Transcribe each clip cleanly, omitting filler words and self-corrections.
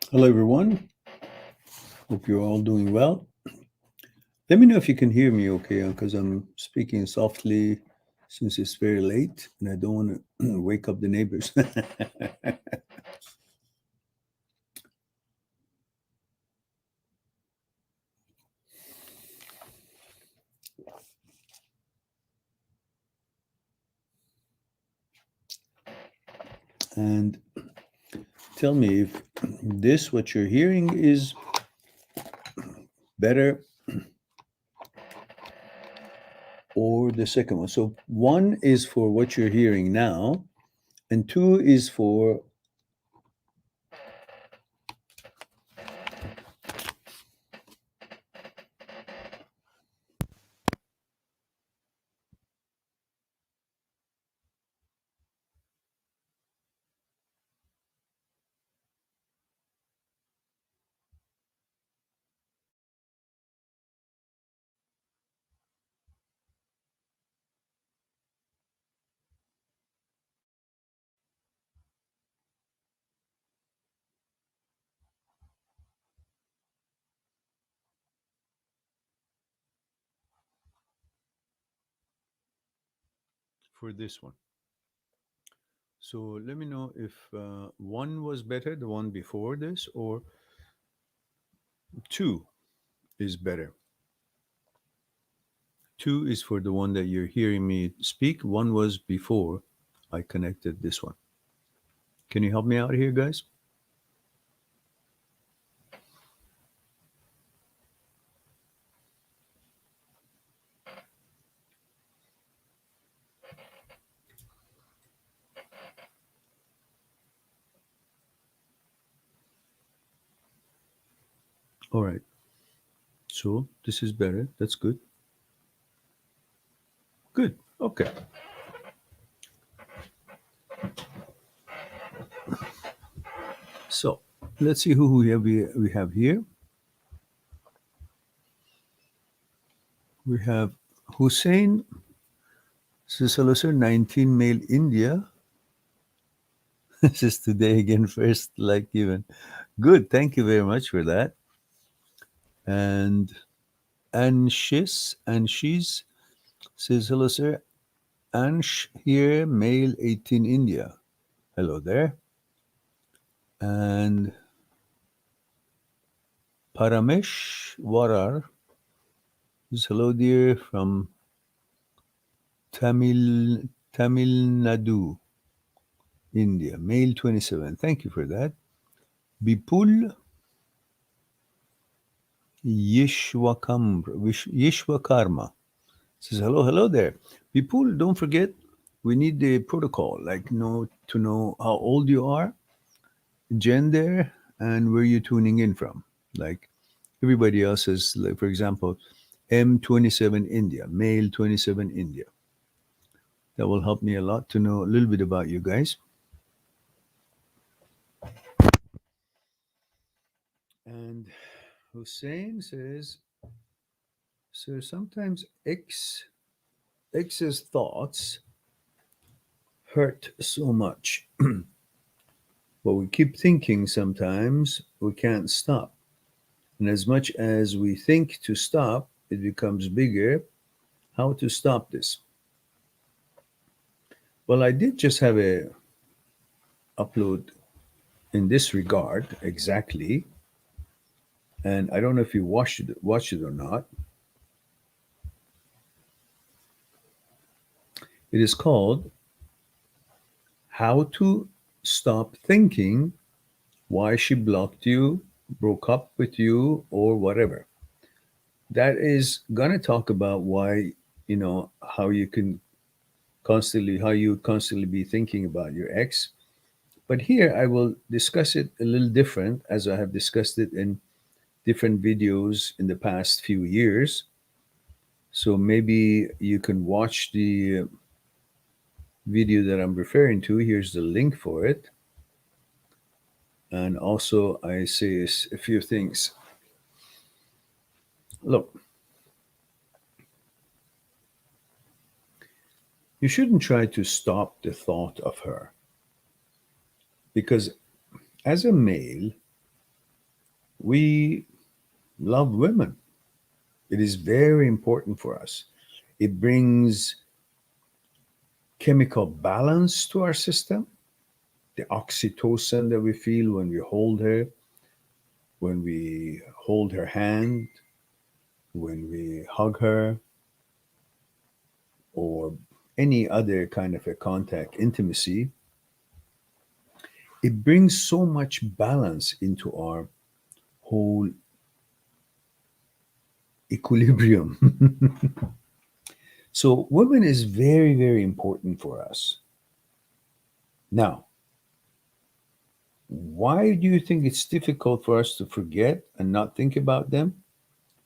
Hello, everyone. Hope you're all doing well. Let me know if you can hear me okay, because I'm speaking softly since it's very late and I don't want to wake up the neighbors. And tell me if this, what you're hearing, is better or the second one. So, one is for what you're hearing now, and two is for this one. So let me know if one was better, the one before this, or two is better. Two is for the one that you're hearing me speak. One was before I connected this one. Can you help me out here, guys? All right. So this is better. That's good. Good. Okay. So let's see who we have here. We have Hussein says hello, sir. 19 male India. This is today again, first like given. Good. Thank you very much for that. And Anshis says hello, sir. Ansh here, male 18 India. Hello there. And Paramesh Warar is hello dear from Tamil Nadu, India, male 27. Thank you for that. Bipul Yishwakarma says hello there. Bipul, don't forget we need the protocol, like to know how old you are, gender, and where you're tuning in from. Like everybody else is, like, for example, M27 India, male 27 India. That will help me a lot to know a little bit about you guys. And Hussein says, so sometimes X's thoughts hurt so much, but we keep thinking sometimes we can't stop. And as much as we think to stop, it becomes bigger. How to stop this? Well, I did just have a upload in this regard exactly, and I don't know if you watched it or not. It is called "How to Stop Thinking Why She Blocked You, Broke Up with You, or whatever." That is gonna talk about why, how you can how you constantly be thinking about your ex. But here I will discuss it a little different, as I have discussed it in different videos in the past few years. So maybe you can watch the video that I'm referring to. Here's the link for it. And also, I say a few things. Look, you shouldn't try to stop the thought of her, because as a male, We love women. It is very important for us. It brings chemical balance to our system. The oxytocin that we feel when we hold her hand, when we hug her, or any other kind of a contact intimacy, it brings so much balance into our whole equilibrium. So, women is very, very important for us. Now, why do you think it's difficult for us to forget and not think about them?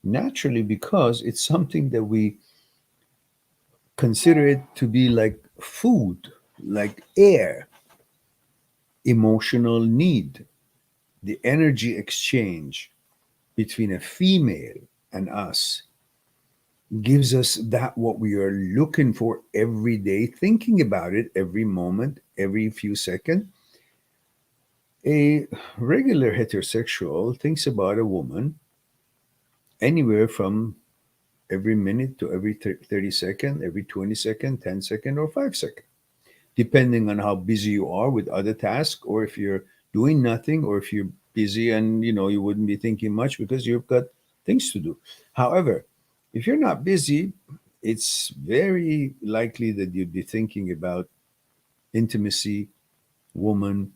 Naturally, because it's something that we consider it to be like food, like air, emotional need, the energy exchange between a female and us gives us that what we are looking for every day, thinking about it every moment, every few seconds. A regular heterosexual thinks about a woman anywhere from every minute to every 30 second, every 20 second, 10 second, or 5 second, depending on how busy you are with other tasks, or if you're doing nothing, or if you're busy and you wouldn't be thinking much because you've got things to do. However, if you're not busy, it's very likely that you'd be thinking about intimacy, woman,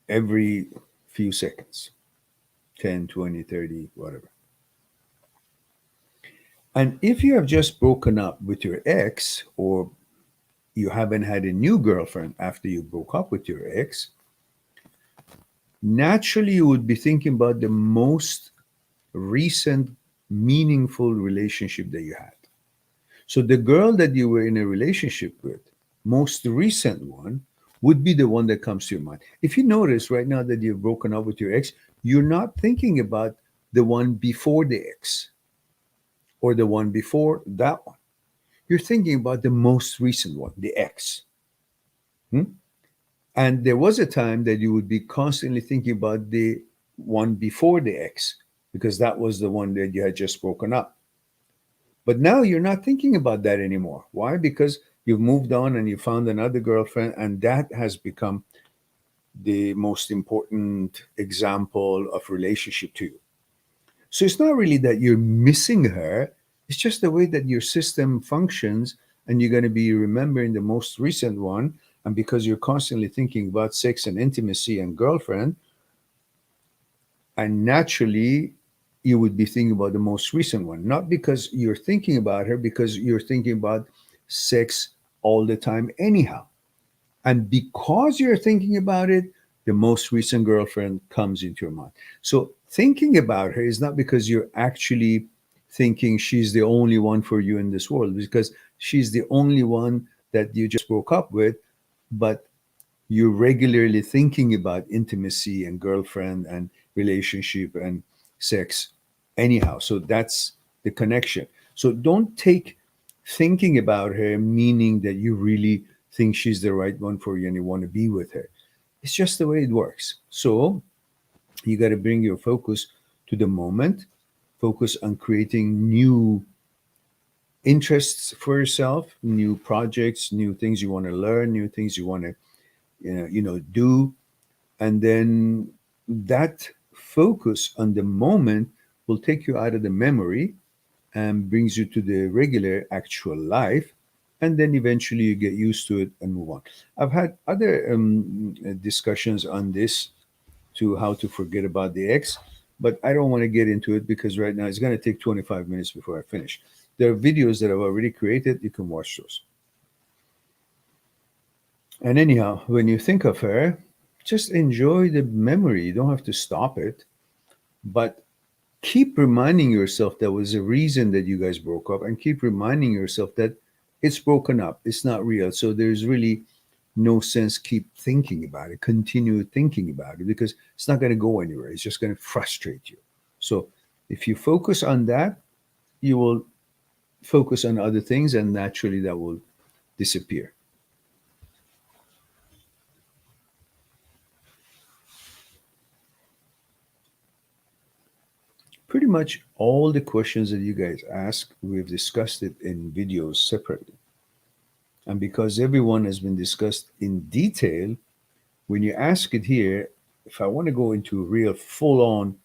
every few seconds, 10, 20, 30, whatever. And if you have just broken up with your ex, or you haven't had a new girlfriend after you broke up with your ex, naturally you would be thinking about the most recent meaningful relationship that you had. So the girl that you were in a relationship with, most recent one, would be the one that comes to your mind. If you notice right now that you've broken up with your ex, you're not thinking about the one before the ex or the one before that one. You're thinking about the most recent one, the ex. Hmm? And there was a time that you would be constantly thinking about the one before the ex, because that was the one that you had just broken up. But now you're not thinking about that anymore. Why? Because you've moved on and you found another girlfriend, and that has become the most important example of relationship to you. So it's not really that you're missing her, it's just the way that your system functions, and you're going to be remembering the most recent one. And because you're constantly thinking about sex and intimacy and girlfriend, and naturally you would be thinking about the most recent one, not because you're thinking about her, because you're thinking about sex all the time anyhow. And because you're thinking about it, the most recent girlfriend comes into your mind. So thinking about her is not because you're actually thinking she's the only one for you in this world, because she's the only one that you just broke up with, but you're regularly thinking about intimacy and girlfriend and relationship and sex anyhow. So that's the connection. So don't take thinking about her meaning that you really think she's the right one for you and you want to be with her. It's just the way it works. So you got to bring your focus to the moment, focus on creating new interests for yourself, new projects, new things you want to learn, new things you want to do. And then that focus on the moment will take you out of the memory and brings you to the regular actual life. And then eventually you get used to it and move on. I've had other discussions on this, to how to forget about the ex, but I don't want to get into it because right now it's going to take 25 minutes before I finish. There are videos that I've already created. You can watch those. And anyhow, when you think of her, just enjoy the memory. You don't have to stop it, but keep reminding yourself there was a reason that you guys broke up, and keep reminding yourself that it's broken up. It's not real. So there's really no sense keep thinking about it, continue thinking about it, because it's not going to go anywhere. It's just going to frustrate you. So if you focus on that, you will focus on other things, and naturally that will disappear. pretty much all the questions that you guys ask, we've discussed it in videos separately. And because everyone has been discussed in detail, when you ask it here, if I want to go into a real full on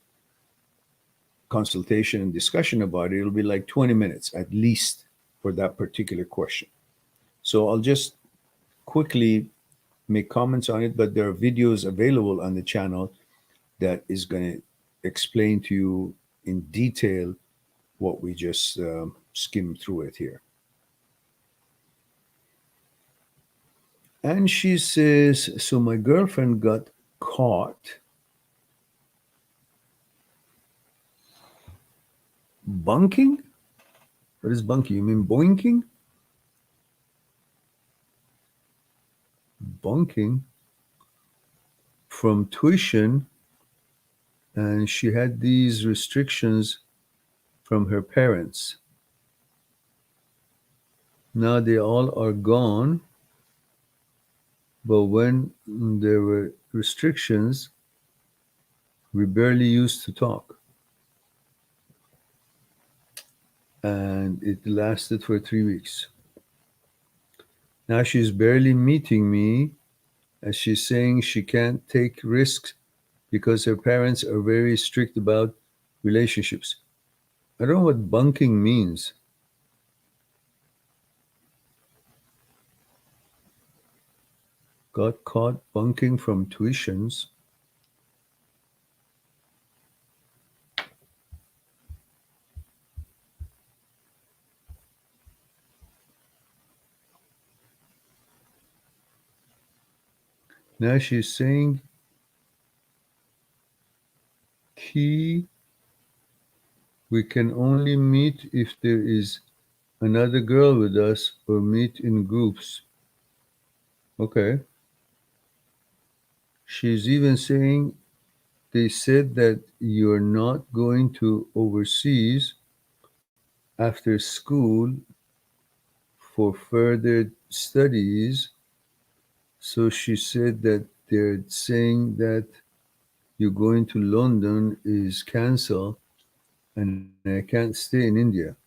consultation and discussion about it, it'll be like 20 minutes at least for that particular question. So I'll just quickly make comments on it, but there are videos available on the channel that is going to explain to you in detail what we just skimmed through it here. And she says, so my girlfriend got caught bunking. What is bunking? You mean boinking? Bunking from tuition, and she had these restrictions from her parents. Now they all are gone, but when there were restrictions, we barely used to talk. And it lasted for 3 weeks. Now she's barely meeting me as she's saying she can't take risks because her parents are very strict about relationships. I don't know what bunking means. Got caught bunking from tuitions. Now she's saying, key, we can only meet if there is another girl with us or meet in groups. Okay. She's even saying they said that you're not going to overseas after school for further studies. So she said that they're saying that you're going to London is cancelled and I can't stay in India.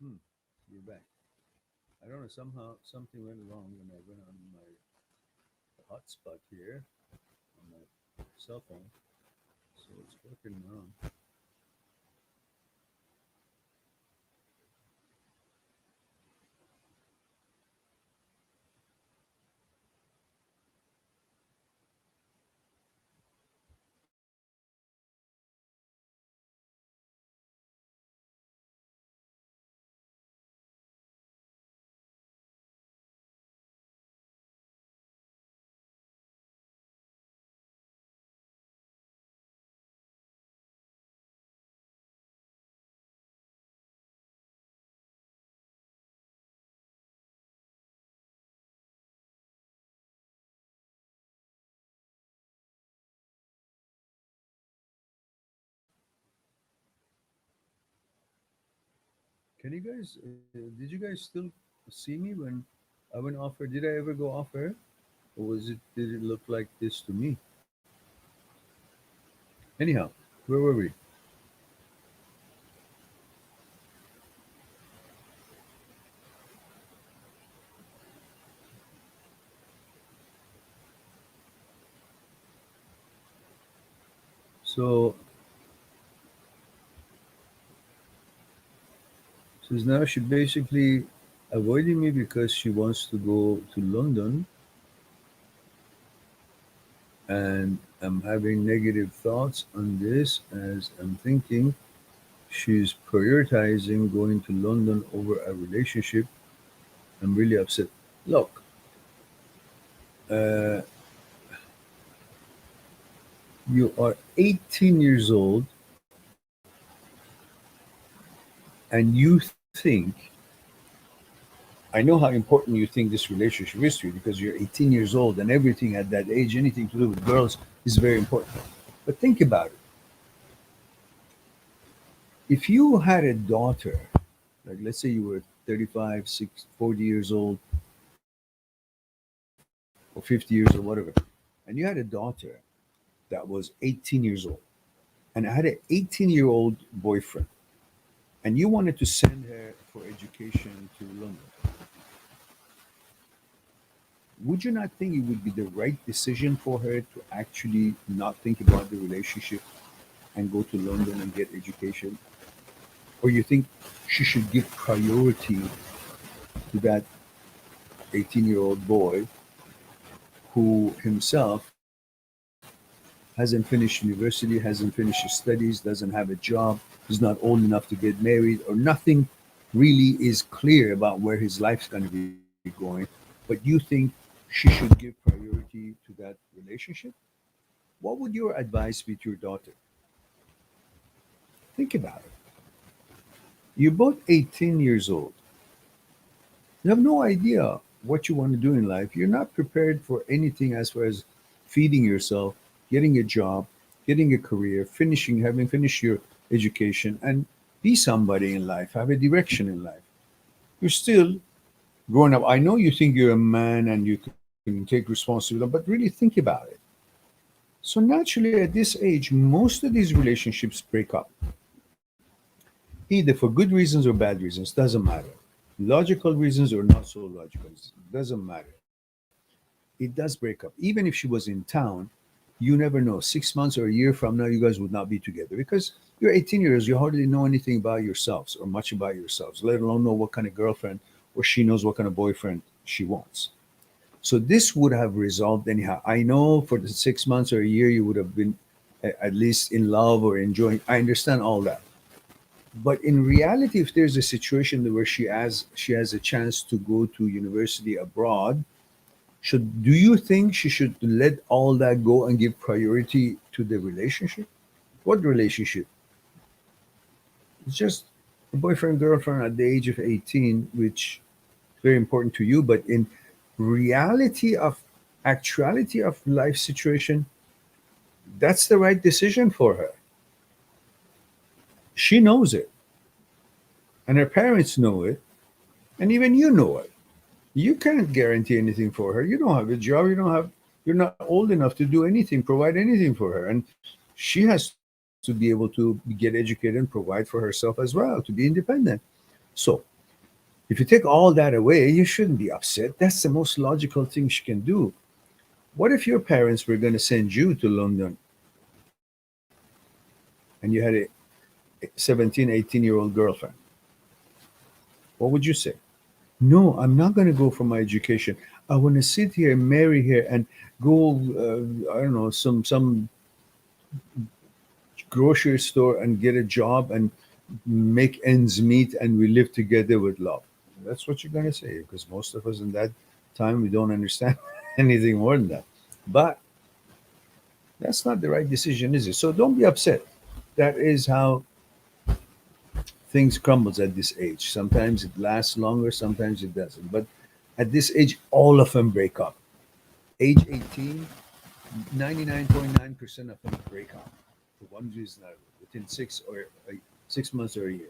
Hmm, you're back. I don't know, somehow something went wrong when I went on my hotspot here on my cell phone. So it's working now. Can you guys? Did you guys still see me when I went off air? Did I ever go off air, or was it? Did it look like this to me? Anyhow, where were we? So, so now she basically avoiding me because she wants to go to London, and I'm having negative thoughts on this as I'm thinking she's prioritizing going to London over a relationship. I'm really upset. Look, uh, you are 18 years old and you think, I know how important you think this relationship is to you because you're 18 years old and everything at that age, anything to do with girls, is very important. But think about it. If you had a daughter, like let's say you were 35, 40 years old, or 50 years or whatever, and you had a daughter that was 18 years old, and I had an 18-year-old boyfriend, and you wanted to send her for education to London, would you not think it would be the right decision for her to actually not think about the relationship and go to London and get education? Or you think she should give priority to that 18-year-old boy who himself hasn't finished university, hasn't finished his studies, doesn't have a job, is not old enough to get married, or nothing really is clear about where his life's going to be going, but you think she should give priority to that relationship? What would your advice be to your daughter? Think about it. You're both 18 years old. You have no idea what you want to do in life. You're not prepared for anything as far as feeding yourself, getting a job, getting a career, finishing, having finished your education, and be somebody in life, have a direction in life. You're still growing up. I know you think you're a man and you can take responsibility, but really think about it. So naturally, at this age, most of these relationships break up, either for good reasons or bad reasons. Doesn't matter. Logical reasons or not so logical. Doesn't matter. It does break up. Even if she was in town, you never know. 6 months or a year from now, you guys would not be together because you're 18 years. You hardly know anything about yourselves or much about yourselves, let alone know what kind of girlfriend or she knows what kind of boyfriend she wants. So this would have resolved anyhow. I know for the 6 months or a year, you would have been at least in love or enjoying. I understand all that. But in reality, if there's a situation where she has a chance to go to university abroad, do you think she should let all that go and give priority to the relationship? What relationship? It's just a boyfriend girlfriend at the age of 18, which is very important to you. But in reality of actuality of life situation, that's the right decision for her. She knows it, and her parents know it, and even you know it. You can't guarantee anything for her. You don't have a job. You're not old enough to do anything, provide anything for her. And she has to be able to get educated and provide for herself as well, to be independent. So if you take all that away, you shouldn't be upset. That's the most logical thing she can do. What if your parents were going to send you to London and you had a 17, 18-year-old girlfriend? What would you say? No, I'm not going to go for my education. I want to sit here, marry here, and go. I don't know, some grocery store and get a job and make ends meet, and we live together with love. That's what you're going to say because most of us in that time we don't understand anything more than that. But that's not the right decision, is it? So don't be upset. That is how things crumbles at this age. Sometimes it lasts longer, sometimes it doesn't. But at this age, all of them break up. Age 18, 99.9% of them break up for one reason or another, within 6 months or a year.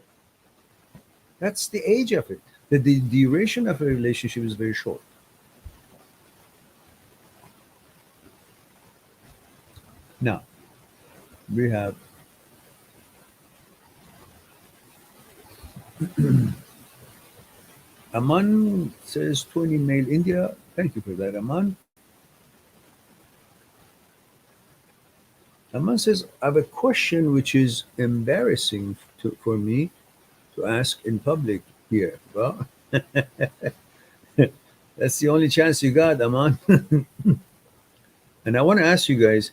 That's the age of it. The duration of a relationship is very short. Now, we have Aman says 20 mail India. Thank you for that, Aman. Aman says, I have a question which is embarrassing for me to ask in public here. Well, that's the only chance you got, Aman. And I want to ask you guys,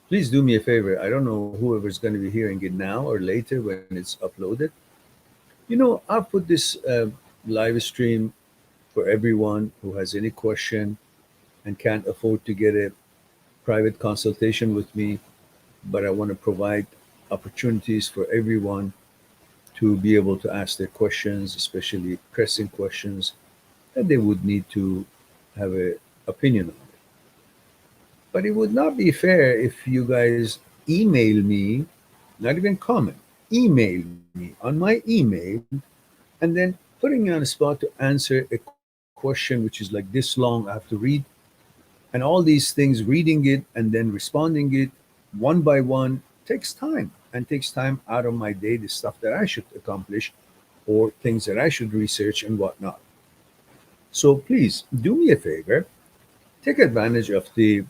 please do me a favor. I don't know whoever's going to be hearing it now or later when it's uploaded. I'll put this live stream for everyone who has any question and can't afford to get a private consultation with me, but I want to provide opportunities for everyone to be able to ask their questions, especially pressing questions that they would need to have an opinion on it. But it would not be fair if you guys email me, not even comment, email me on my email, and then putting me on the spot to answer a question which is like this long. I have to read and all these things, reading it and then responding it one by one takes time and takes time out of my day, the stuff that I should accomplish or things that I should research and whatnot. So please do me a favor, take advantage of the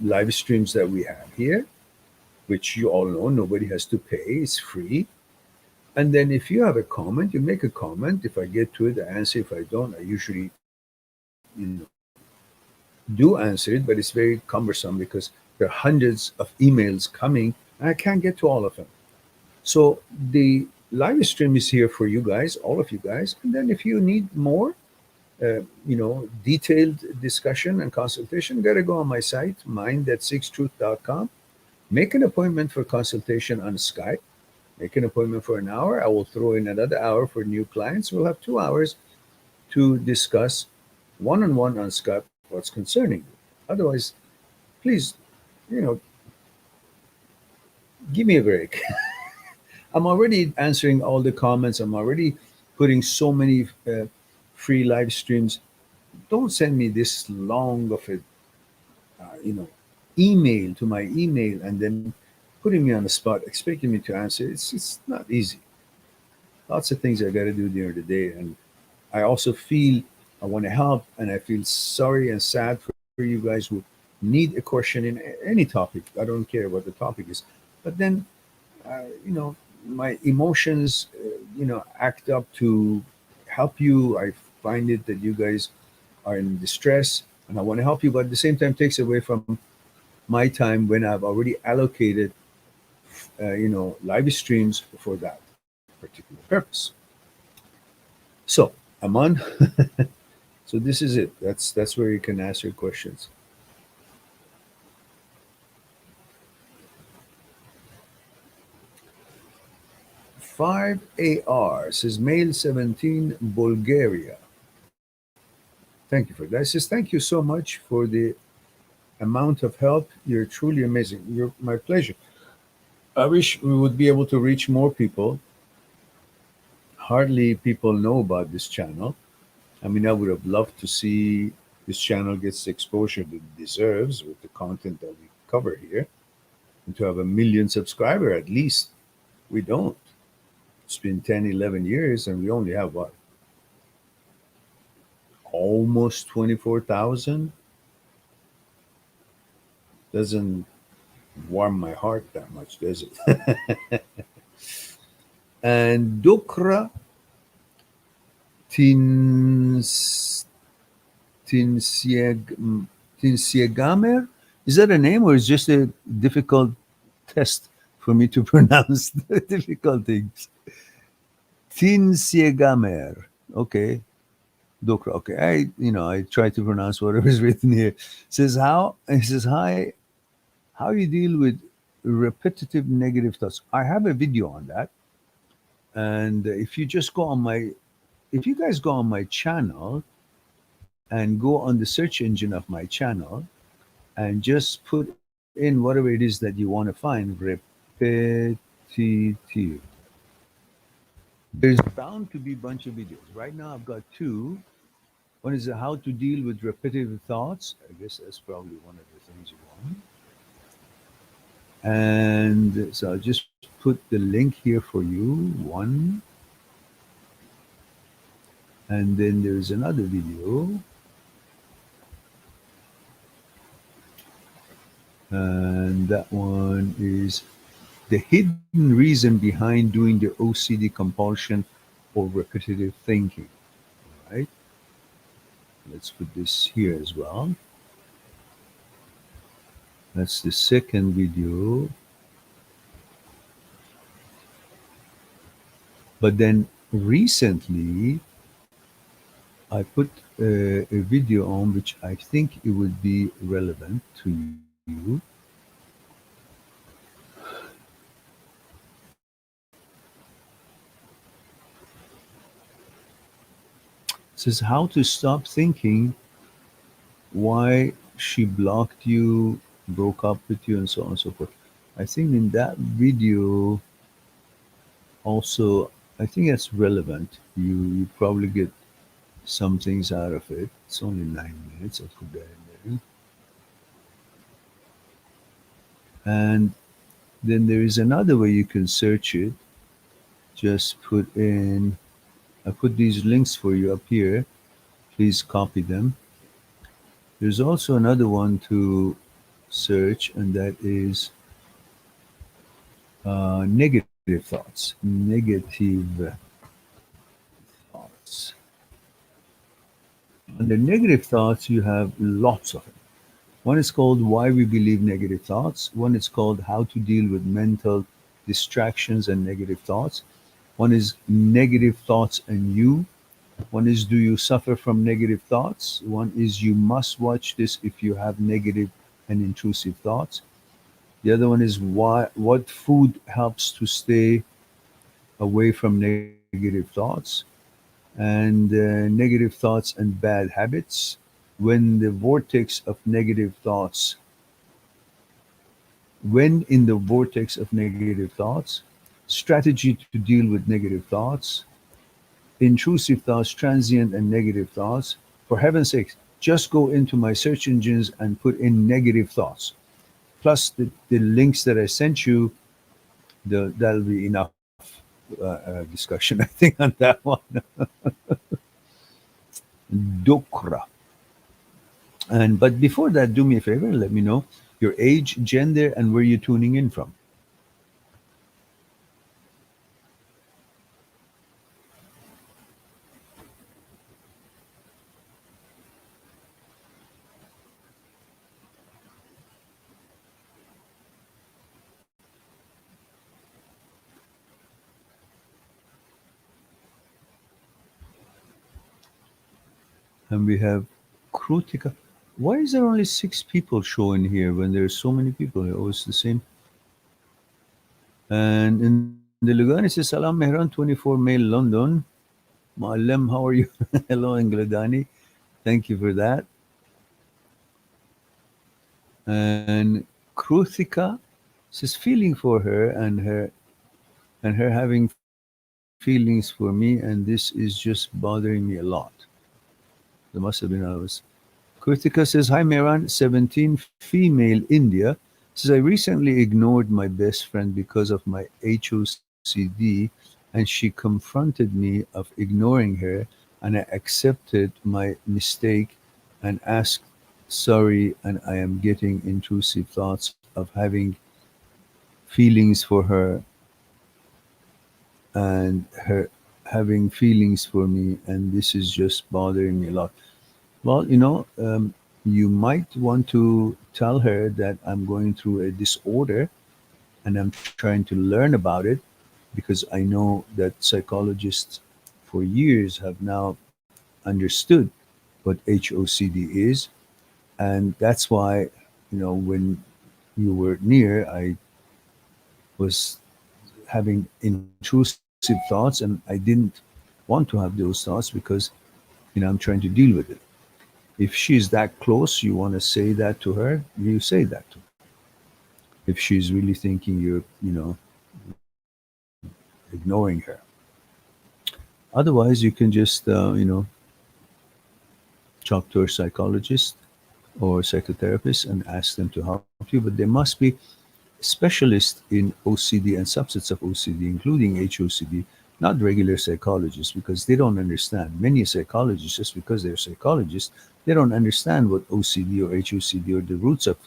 live streams that we have here, which you all know nobody has to pay, it's free. And then if you have a comment, you make a comment. If I get to it, I answer. If I don't, I usually, do answer it, but it's very cumbersome because there are hundreds of emails coming and I can't get to all of them. So the live stream is here for you guys, all of you guys. And then if you need more, detailed discussion and consultation, gotta go on my site, mind@sixtruth.com. Make an appointment for consultation on Skype. Make an appointment for an hour. I will throw in another hour for new clients. We'll have 2 hours to discuss one on one on Skype what's concerning you. Otherwise, please, you know, give me a break. I'm already answering all the comments. I'm already putting so many free live streams. Don't send me this long of a, you know, email to my email and then putting me on the spot, expecting me to answer. It's not easy. Lots of things I got to do during the day, and I also feel I want to help, and I feel sorry and sad for you guys who need a question in any topic. I don't care what the topic is, but then my emotions, act up to help you. I find it that you guys are in distress, and I want to help you, but at the same time, takes away from my time when I've already allocated, live streams for that particular purpose. So, Aman, so this is it. That's where you can ask your questions. 5AR says male 17 Bulgaria. Thank you for that. It says thank you so much for the amount of help. You're truly amazing. You're my pleasure. I wish we would be able to reach more people. Hardly people know about this channel. I mean, I would have loved to see this channel gets the exposure that it deserves with the content that we cover here, and to have a million subscriber at least. We don't. It's been 10, 11 years, and we only have what? Almost 24,000? Doesn't warm my heart that much, does it? And Dukra Tins, Tinsieg, Tinsiegamer? Is that a name or is just a difficult test for me to pronounce the difficult things? Tinsiegamer. Okay. Dokra. Okay. I try to pronounce whatever is written here. Says how it says hi, how you deal with repetitive negative thoughts. I have a video on that. And if you guys go on my channel and go on the search engine of my channel and just put in whatever it is that you want to find, repetitive There's bound to be a bunch of videos. Right now, I've got two. One is how to deal with repetitive thoughts. I guess that's probably one of the things you want. And so I'll just put the link here for you. One. And then there's another video. And that one is the hidden reason behind doing the OCD compulsion or repetitive thinking. Right? Let's put this here as well. That's the second video. But then recently, I put a video on which I think it would be relevant to you. It says how to stop thinking why she blocked you, broke up with you, and so on and so forth. I think in that video also, I think that's relevant. You probably get some things out of it. It's only 9 minutes. I'll put that in there. And then there is another way you can search it. Just put in, I put these links for you up here. Please copy them. There's also another one to search, and that is negative thoughts. Negative thoughts. Under negative thoughts, you have lots of it. One is called Why We Believe Negative Thoughts. One is called How to Deal with Mental Distractions and Negative Thoughts. One is Negative Thoughts and You. One is Do You Suffer from Negative Thoughts? One is You Must Watch This If You Have Negative and Intrusive Thoughts. The other one is What Food Helps to Stay Away from Negative Thoughts? And Negative Thoughts and Bad Habits. When the vortex of negative thoughts, when in the vortex of negative thoughts, strategy to deal with negative thoughts, intrusive thoughts, transient and negative thoughts. For heaven's sake, just go into my search engines and put in negative thoughts. Plus the links that I sent you, that'll be enough discussion, I think, on that one. Dokra. And but before that, do me a favor, let me know your age, gender, and where you're tuning in from. And we have Krutika. Why is there only 6 people showing here when there's so many people here? Oh, it's the same. And in the Lugani says, Salam Mehran, 24 Mail, London. Ma'alem, how are you? Hello, in Gladani. Thank you for that. And Krutika says, feeling for her and her having feelings for me, and this is just bothering me a lot. There must have been others. Kritika says, Hi Mehran, 17, female, India. Says, I recently ignored my best friend because of my HOCD, and she confronted me of ignoring her, and I accepted my mistake and asked sorry, and I am getting intrusive thoughts of having feelings for her and her having feelings for me, and this is just bothering me a lot. Well, you might want to tell her that I'm going through a disorder and I'm trying to learn about it because I know that psychologists for years have now understood what HOCD is. And that's why, when you were near, I was having intrusive thoughts and I didn't want to have those thoughts because, I'm trying to deal with it. If she's that close, you want to say that to her, you say that to her. If she's really thinking you're, ignoring her. Otherwise, you can just, talk to a psychologist or psychotherapist and ask them to help you. But there must be specialists in OCD and subsets of OCD, including HOCD, not regular psychologists, because they don't understand. Many psychologists, just because they're psychologists, they don't understand what OCD or HOCD or the roots of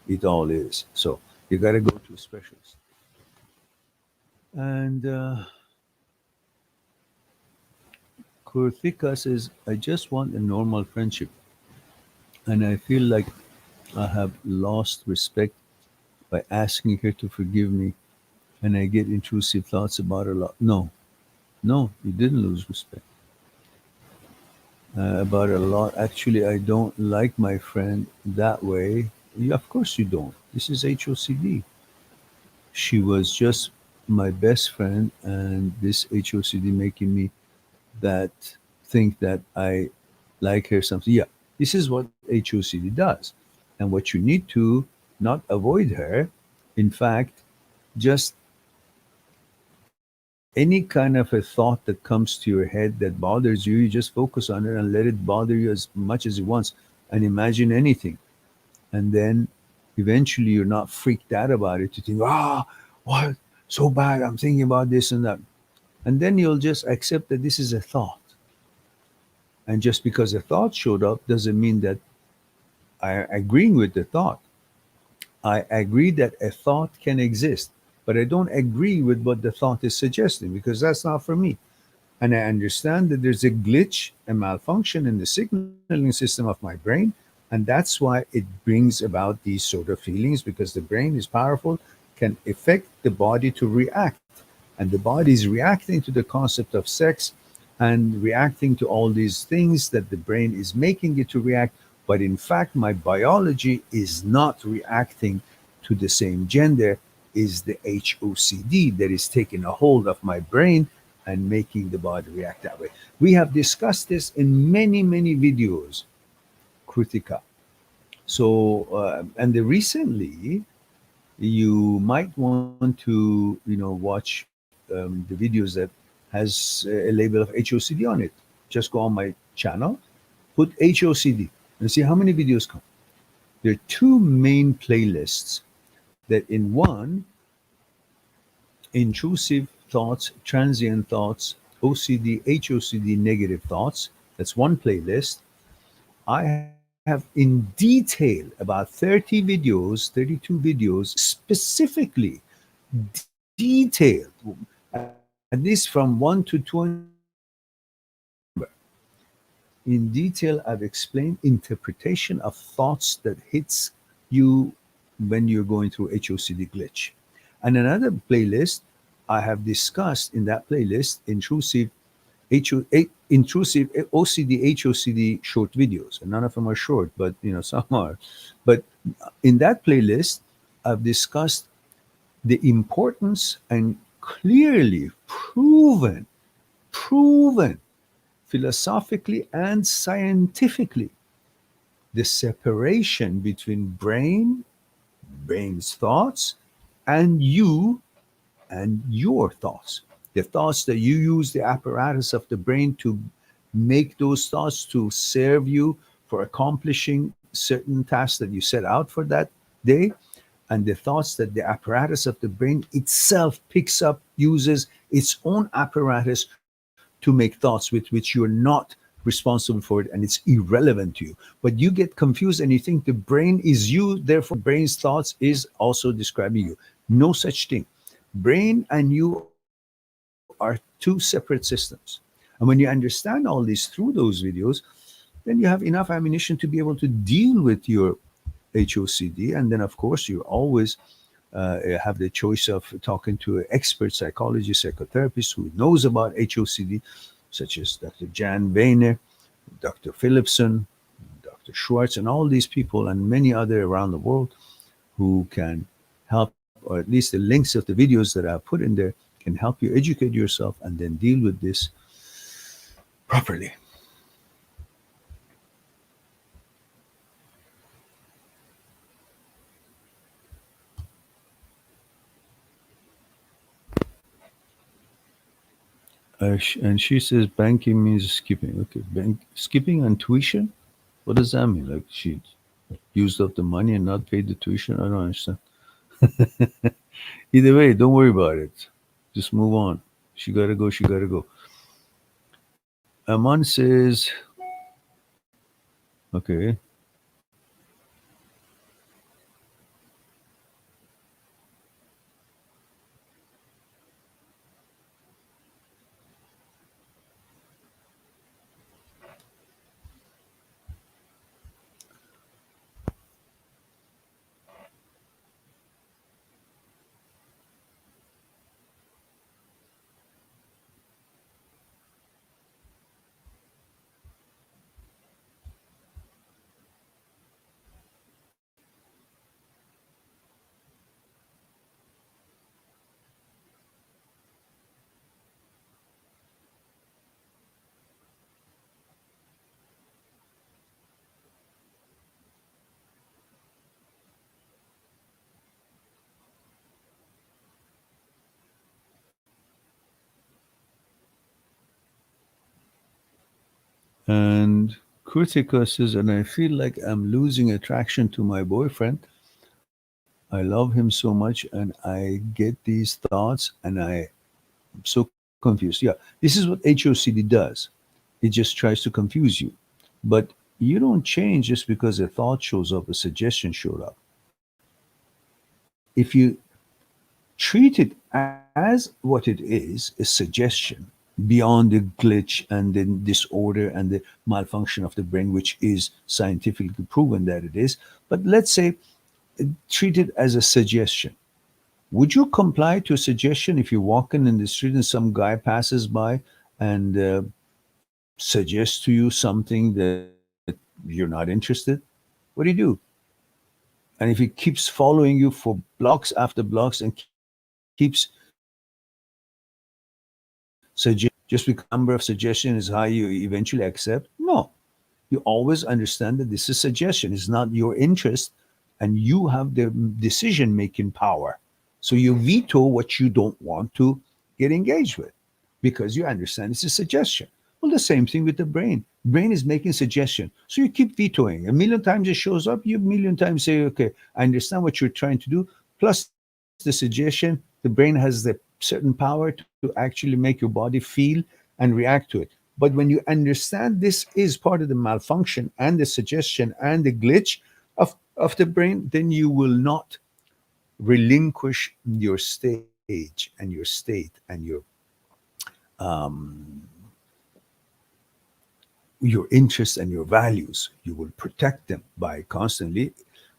it all is. So you got to go to a specialist. And Kurthika says, I just want a normal friendship. And I feel like I have lost respect by asking her to forgive me. And I get intrusive thoughts about her. No, no, you didn't lose respect about a lot. Actually, I don't like my friend that way. Yeah, of course you don't. This is HOCD. She was just my best friend, and this HOCD making me that think that I like her something. Yeah, this is what HOCD does. And what you need to not avoid her, in fact, just any kind of a thought that comes to your head that bothers you, you just focus on it and let it bother you as much as it wants and imagine anything. And then eventually you're not freaked out about it. You think, what? So bad. I'm thinking about this and that. And then you'll just accept that this is a thought. And just because a thought showed up doesn't mean that I'm agreeing with the thought. I agree that a thought can exist, but I don't agree with what the thought is suggesting because that's not for me. And I understand that there's a glitch, a malfunction in the signaling system of my brain. And that's why it brings about these sort of feelings because the brain is powerful, can affect the body to react. And the body is reacting to the concept of sex and reacting to all these things that the brain is making it to react. But in fact, my biology is not reacting to the same gender, is the HOCD that is taking a hold of my brain and making the body react that way. We have discussed this in many, many videos, Kritika. So, and the recently, you might want to, watch the videos that has a label of HOCD on it. Just go on my channel, put HOCD, and see how many videos come. There are two main playlists that in one, intrusive thoughts, transient thoughts, OCD, HOCD, negative thoughts. That's one playlist. I have in detail about 30 videos, 32 videos, specifically detailed, at least from 1 to 20, in detail, I've explained interpretation of thoughts that hits you when you're going through HOCD glitch. And another playlist, I have discussed in that playlist intrusive OCD, HOCD short videos. And none of them are short, but some are. But in that playlist, I've discussed the importance and clearly proven philosophically and scientifically the separation between brain's thoughts, and you and your thoughts. The thoughts that you use the apparatus of the brain to make those thoughts to serve you for accomplishing certain tasks that you set out for that day, and the thoughts that the apparatus of the brain itself picks up, uses its own apparatus to make thoughts with which you're not responsible for it and it's irrelevant to you. But you get confused and you think the brain is you, therefore brain's thoughts is also describing you. No such thing. Brain and you are two separate systems. And when you understand all this through those videos, then you have enough ammunition to be able to deal with your HOCD. And then, of course, you always have the choice of talking to an expert psychologist, psychotherapist who knows about HOCD, such as Dr. Jan Weiner, Dr. Philipson, Dr. Schwartz, and all these people, and many other around the world who can help, or at least the links of the videos that I put in there can help you educate yourself and then deal with this properly. And she says banking means skipping. Okay, skipping on tuition. What does that mean? Like she used up the money and not paid the tuition? I don't understand. Either way, don't worry about it. Just move on. She gotta go. She gotta go. Aman says, okay, and Kritika says, and I feel like I'm losing attraction to my boyfriend. I love him so much, and I get these thoughts, and I'm so confused. Yeah, this is what HOCD does. It just tries to confuse you. But you don't change just because a thought shows up, a suggestion showed up. If you treat it as what it is, a suggestion, beyond the glitch and the disorder and the malfunction of the brain, which is scientifically proven that it is. But let's say treat it as a suggestion. Would you comply to a suggestion if you're walking in the street and some guy passes by and suggests to you something that you're not interested? What do? And if he keeps following you for blocks after blocks and keeps suggesting just because the number of suggestion is high, you eventually accept? No. You always understand that this is suggestion. It's not your interest, and you have the decision making power. So you veto what you don't want to get engaged with because you understand it's a suggestion. Well, the same thing with the brain. Brain is making suggestion. So you keep vetoing. A million times it shows up, you a million times say, okay, I understand what you're trying to do. Plus the suggestion, the brain has the certain power to actually make your body feel and react to it. But when you understand this is part of the malfunction and the suggestion and the glitch of the brain, then you will not relinquish your stage and your state and your interests and your values. You will protect them by constantly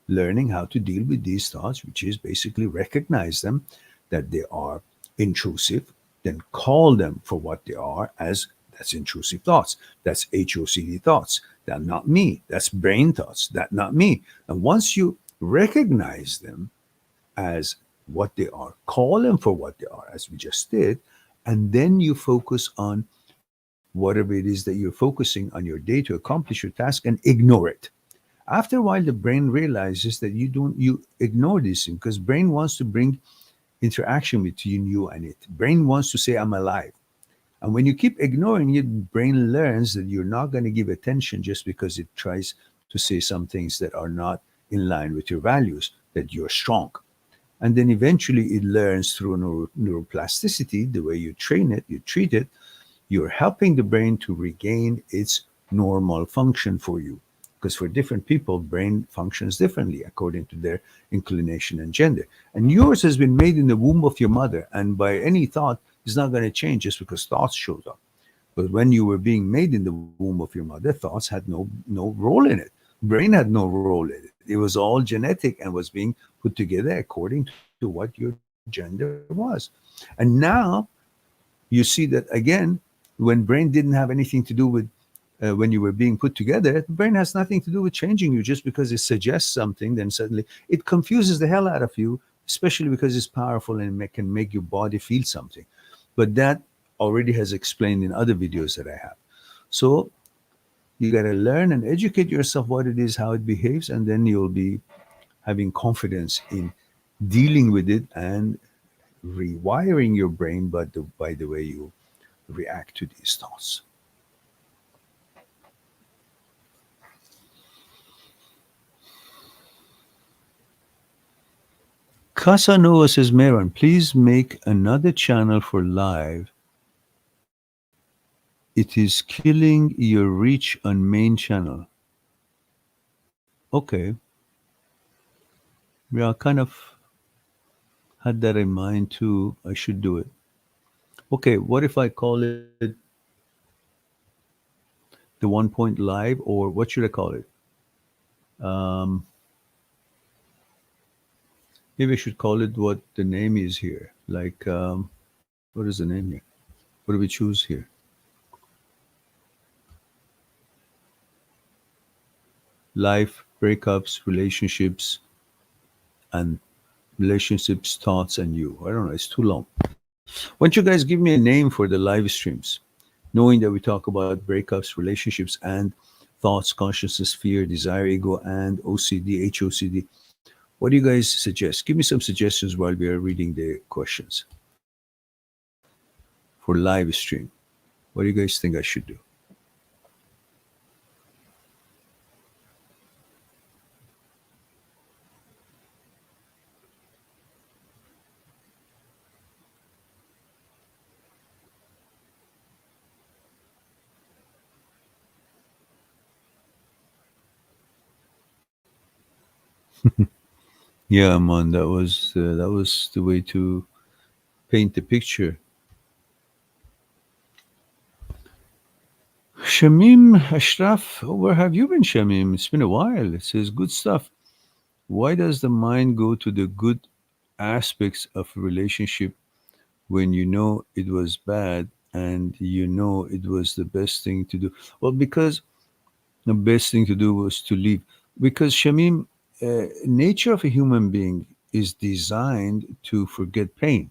learning how to deal with these thoughts, which is basically recognize them that they are intrusive, then call them for what they are as that's intrusive thoughts. That's HOCD thoughts. That not me. That's brain thoughts. That not me. And once you recognize them as what they are, call them for what they are, as we just did, and then you focus on whatever it is that you're focusing on your day to accomplish your task and ignore it. After a while, the brain realizes that you ignore this thing because brain wants to bring interaction between you and it. Brain wants to say, I'm alive. And when you keep ignoring it, brain learns that you're not going to give attention just because it tries to say some things that are not in line with your values, that you're strong. And then eventually it learns through neuroplasticity, the way you train it, you treat it, you're helping the brain to regain its normal function for you. Because for different people, brain functions differently according to their inclination and gender. And yours has been made in the womb of your mother, and by any thought is not going to change just because thoughts shows up. But when you were being made in the womb of your mother, thoughts had no role in it. Brain had no role in it. It was all genetic and was being put together according to what your gender was. And now you see that again, when brain didn't have anything to do with when you were being put together, the brain has nothing to do with changing you just because it suggests something. Then suddenly it confuses the hell out of you, especially because it's powerful and can make your body feel something. But that already has explained in other videos that I have. So you got to learn and educate yourself what it is, how it behaves, and then you'll be having confidence in dealing with it and rewiring your brain, but by the way you react to these thoughts. Casanova says, Meron, please make another channel for live. It is killing your reach on main channel. Okay. Yeah, I kind of had that in mind too. I should do it. Okay, what if I call it the 1 point live, or what should I call it? Um, Maybe I should call it what the name is here. Like, what is the name here? What do we choose here? Life, breakups, relationships, and relationships, thoughts, and you. I don't know. It's too long. Why don't you guys give me a name for the live streams? Knowing that we talk about breakups, relationships, and thoughts, consciousness, fear, desire, ego, and OCD, HOCD. What do you guys suggest? Give me some suggestions while we are reading the questions for live stream. What do you guys think I should do? Yeah, man, that was the way to paint the picture. Shamim Ashraf, where have you been, Shamim? It's been a while. It says good stuff. Why does the mind go to the good aspects of a relationship when you know it was bad and you know it was the best thing to do? Well, because the best thing to do was to leave. Because Shamim, nature of a human being is designed to forget pain.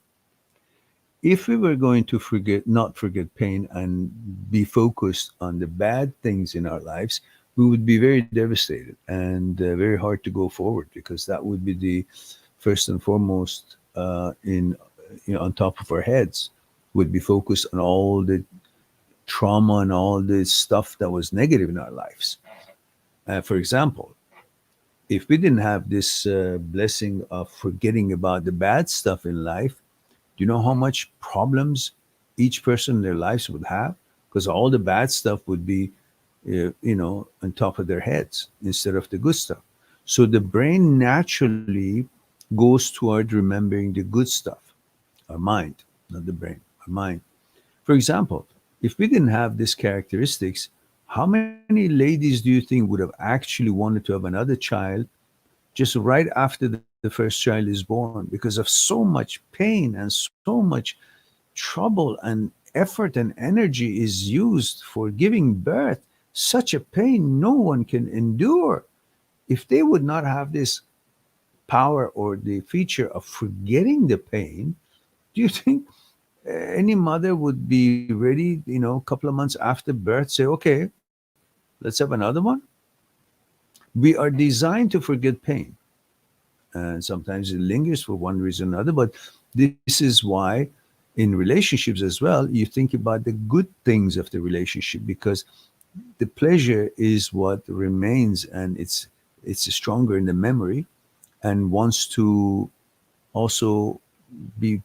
If we were going to not forget pain and be focused on the bad things in our lives, we would be very devastated and very hard to go forward, because that would be the first and foremost in on top of our heads, would be focused on all the trauma and all the stuff that was negative in our lives. For example, if we didn't have this blessing of forgetting about the bad stuff in life, do you know how much problems each person in their lives would have? Because all the bad stuff would be, on top of their heads instead of the good stuff. So the brain naturally goes toward remembering the good stuff. Our mind, not the brain, our mind. For example, if we didn't have these characteristics, how many ladies do you think would have actually wanted to have another child just right after the first child is born, because of so much pain and so much trouble and effort and energy is used for giving birth? Such a pain no one can endure. If they would not have this power or the feature of forgetting the pain, do you think any mother would be ready, a couple of months after birth, say, okay, let's have another one? We are designed to forget pain, and sometimes it lingers for one reason or another. But this is why in relationships as well, you think about the good things of the relationship, because the pleasure is what remains, and it's stronger in the memory, and wants to also be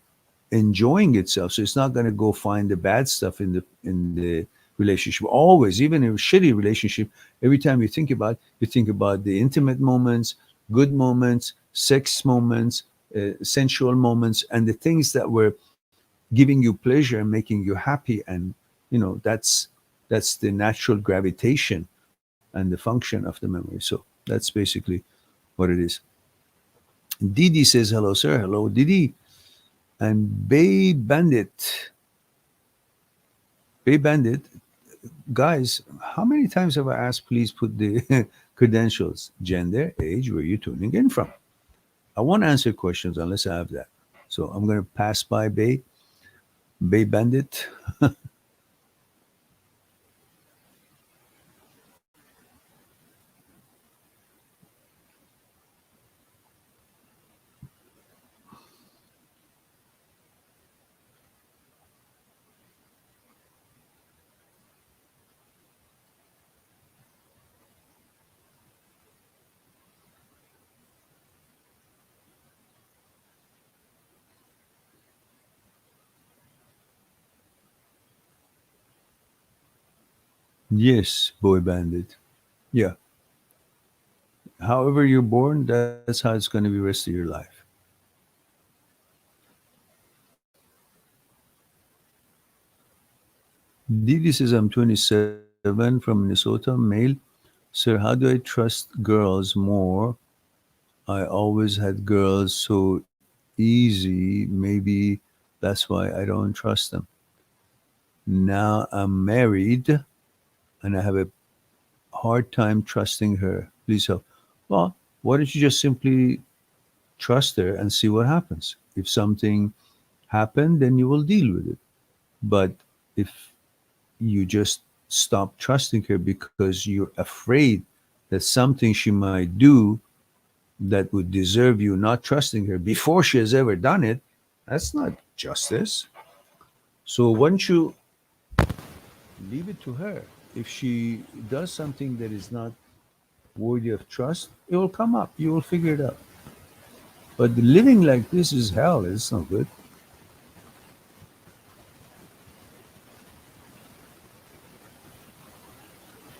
enjoying itself. So it's not going to go find the bad stuff in the relationship. Always, even in a shitty relationship, every time you think about the intimate moments, good moments, sex moments, sensual moments, and the things that were giving you pleasure and making you happy. And that's the natural gravitation and the function of the memory. So that's basically what it is. Didi says hello, sir. Hello, Didi. And Bay Bandit, guys, how many times have I asked, please put the credentials, gender, age, where you're tuning in from? I won't answer questions unless I have that. So I'm going to pass by Bay Bandit. Yes, boy bandit. Yeah. However you're born, that's how it's going to be rest of your life. Didi says, I'm 27 from Minnesota, male. Sir, how do I trust girls more? I always had girls so easy. Maybe that's why I don't trust them. Now I'm married and I have a hard time trusting her. Please help. Well, why don't you just simply trust her and see what happens? If something happened, then you will deal with it. But if you just stop trusting her because you're afraid that something she might do that would deserve you not trusting her before she has ever done it, that's not justice. So once you leave it to her, if she does something that is not worthy of trust, it will come up. You will figure it out. But living like this is hell. It's not good.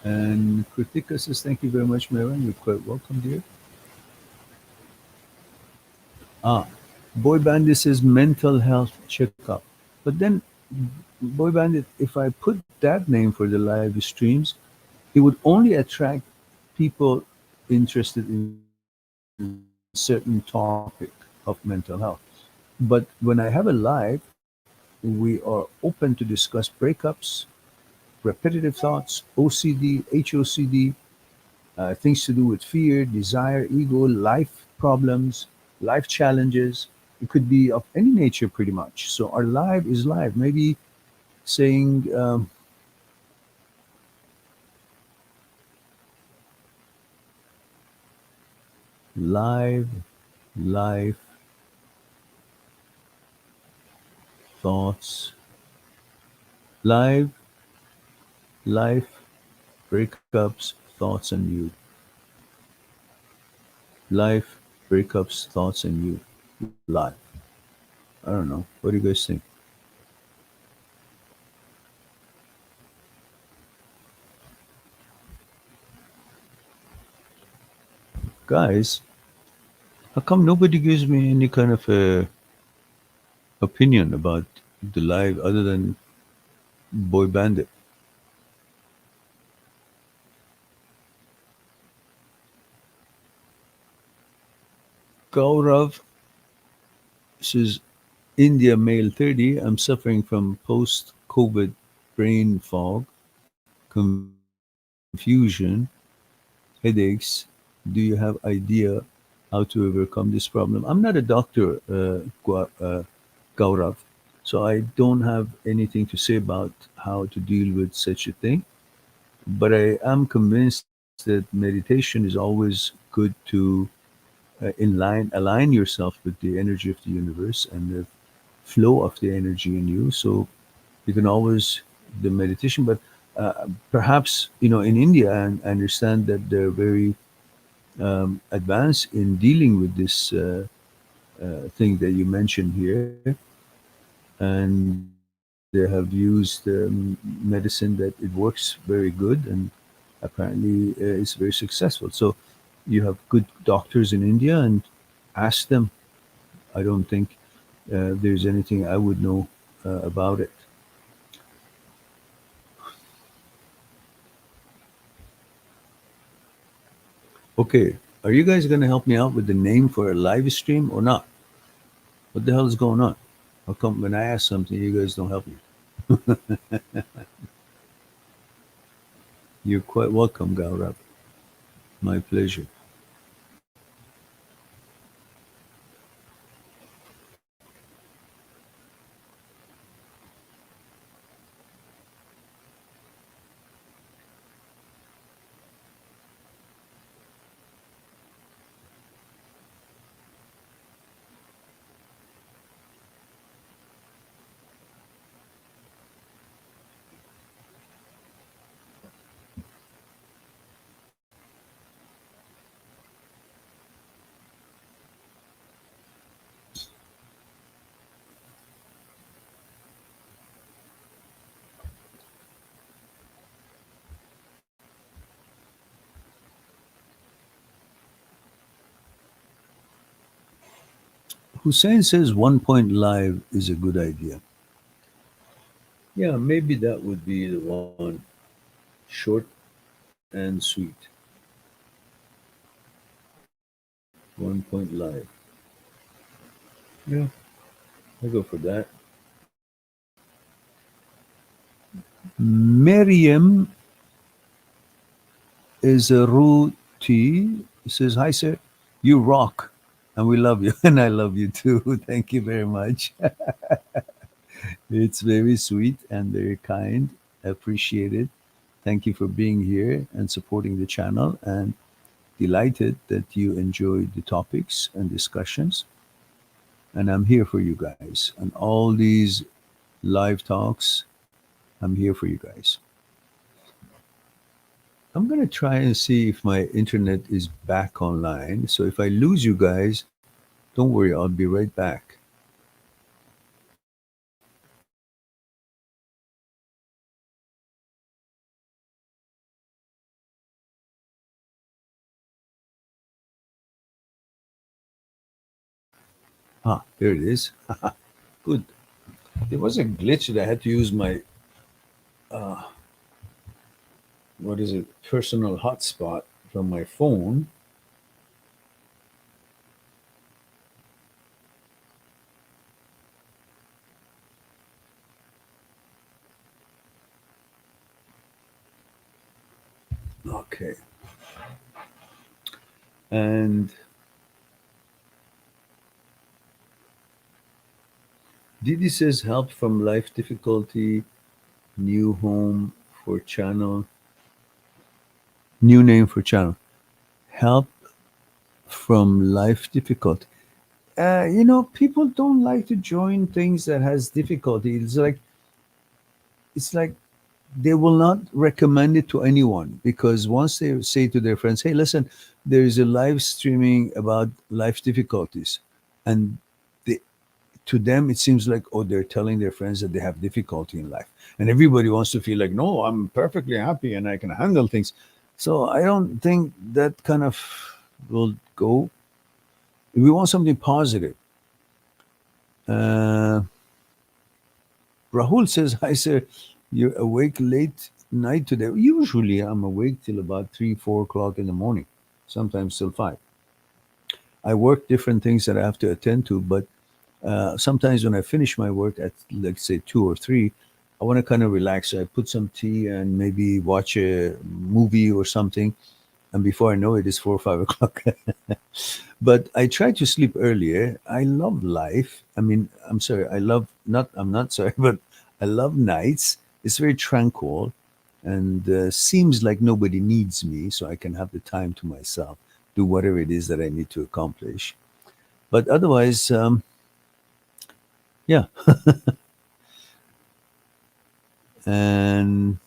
And Kritika says, thank you very much, Meron. You're quite welcome, dear. Ah, Boy Bandit says mental health checkup. But then, Boy Bandit, if I put that name for the live streams, it would only attract people interested in certain topic of mental health. But when I have a live, we are open to discuss breakups, repetitive thoughts, OCD, HOCD, things to do with fear, desire, ego, life problems, life challenges. It could be of any nature, pretty much. So our live is live. Maybe saying live, life, thoughts, live, life, breakups, thoughts, and you. Life, breakups, thoughts, and you. Live. I don't know. What do you guys think? Guys, how come nobody gives me any kind of a opinion about the live other than Boy Bandit? Gaurav says, India male 30, I'm suffering from post COVID brain fog, confusion, headaches. Do you have idea how to overcome this problem? I'm not a doctor, Gaurav, so I don't have anything to say about how to deal with such a thing. But I am convinced that meditation is always good to align yourself with the energy of the universe and the flow of the energy in you. So you can always the meditation, but perhaps in India, and I understand that they're very advanced in dealing with this thing that you mentioned here, and they have used medicine that it works very good and apparently is very successful. So you have good doctors in India and ask them. I don't think there's anything I would know about it. Okay, are you guys going to help me out with the name for a live stream or not? What the hell is going on? How come when I ask something, you guys don't help me? You're quite welcome, Gaurav. My pleasure. Hussein says 1 point live is a good idea. Yeah, maybe that would be the one. Short and sweet. 1 point live. Yeah, I'll go for that. Miriam is a Ruti. Says, hi, sir. You rock. And we love you. And I love you too. Thank you very much. It's very sweet and very kind. Appreciate it. Thank you for being here and supporting the channel. And delighted that you enjoyed the topics and discussions. And I'm here for you guys. And all these live talks, I'm here for you guys. I'm going to try and see if my internet is back online. So if I lose you guys, don't worry, I'll be right back. Ah, there it is. Good. There was a glitch that I had to use my, uh, what is it, personal hotspot from my phone. Okay. And Didi says help from life difficulty, new home for channel, new name for channel. Help from life difficulty. People don't like to join things that has difficulty. It's like they will not recommend it to anyone because once they say to their friends, "Hey, listen, there is a live streaming about life difficulties," and they, to them it seems like, oh, they're telling their friends that they have difficulty in life, and everybody wants to feel like, no, I'm perfectly happy and I can handle things. So I don't think that kind of will go. If we want something positive. Uh, Rahul says, hi, sir. You're awake late night today. Usually I'm awake till about 3, 4 o'clock in the morning, sometimes till 5. I work different things that I have to attend to, but sometimes when I finish my work at, like, say, 2 or 3, I want to kind of relax. So I put some tea and maybe watch a movie or something. And before I know it, it's 4 or 5 o'clock. But I try to sleep earlier. I love life. I mean, I'm sorry, I'm not sorry, but I love nights. It's very tranquil and seems like nobody needs me, so I can have the time to myself, do whatever it is that I need to accomplish. But otherwise, yeah. And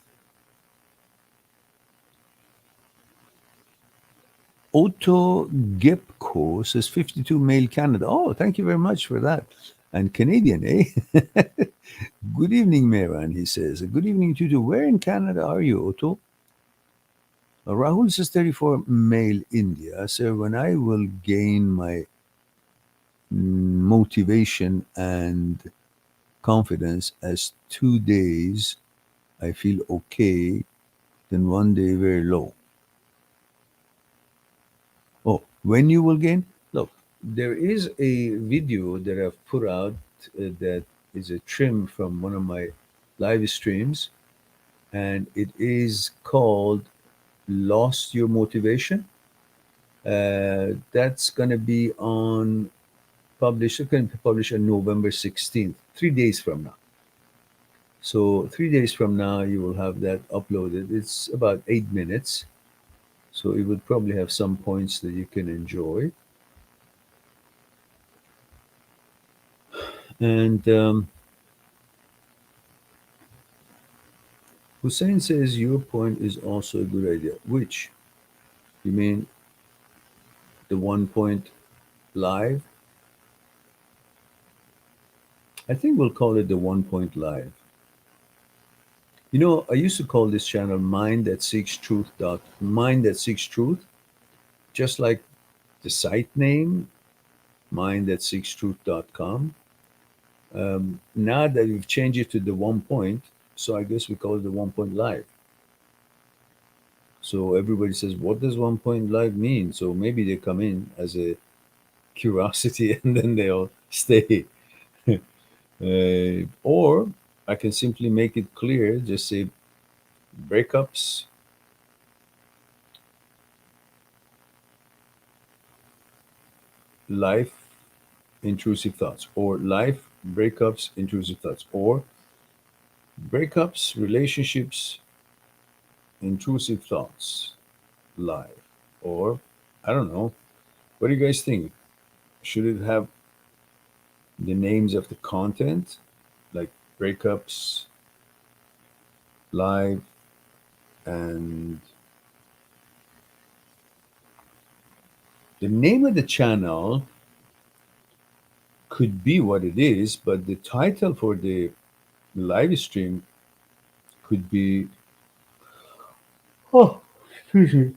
Otto Gepco says 52 male Canada. Oh, thank you very much for that. And Canadian, eh? Good evening, Mehran, he says. Good evening to you too. Where in Canada are you, Otto? Rahul says 34 male India. So when I will gain my motivation and confidence as 2 days, I feel okay, then one day very low. Oh, when you will gain? Look, there is a video that I've put out that is a trim from one of my live streams, and it is called Lost Your Motivation. That's going to be on published, it's going to be published on November 16th, 3 days from now. So 3 days from now, you will have that uploaded. It's about 8 minutes. So it would probably have some points that you can enjoy. And Hussein says your point is also a good idea. Which? You mean the 1 point live? I think we'll call it the 1 point live. I used to call this channel Mind That Seeks Truth, just like the site name. mind at seekstruth.com. Now that we've changed it to the 1 point, so I guess we call it the 1 point live. So everybody says, what does 1 point live mean? So maybe they come in as a curiosity and then they'll stay. Or I can simply make it clear, just say breakups, life, intrusive thoughts, or life, breakups, intrusive thoughts, or breakups, relationships, intrusive thoughts, live. Or I don't know. What do you guys think? Should it have the names of the content, like breakups, live, and the name of the channel could be what it is, but the title for the live stream could be, oh, excuse me,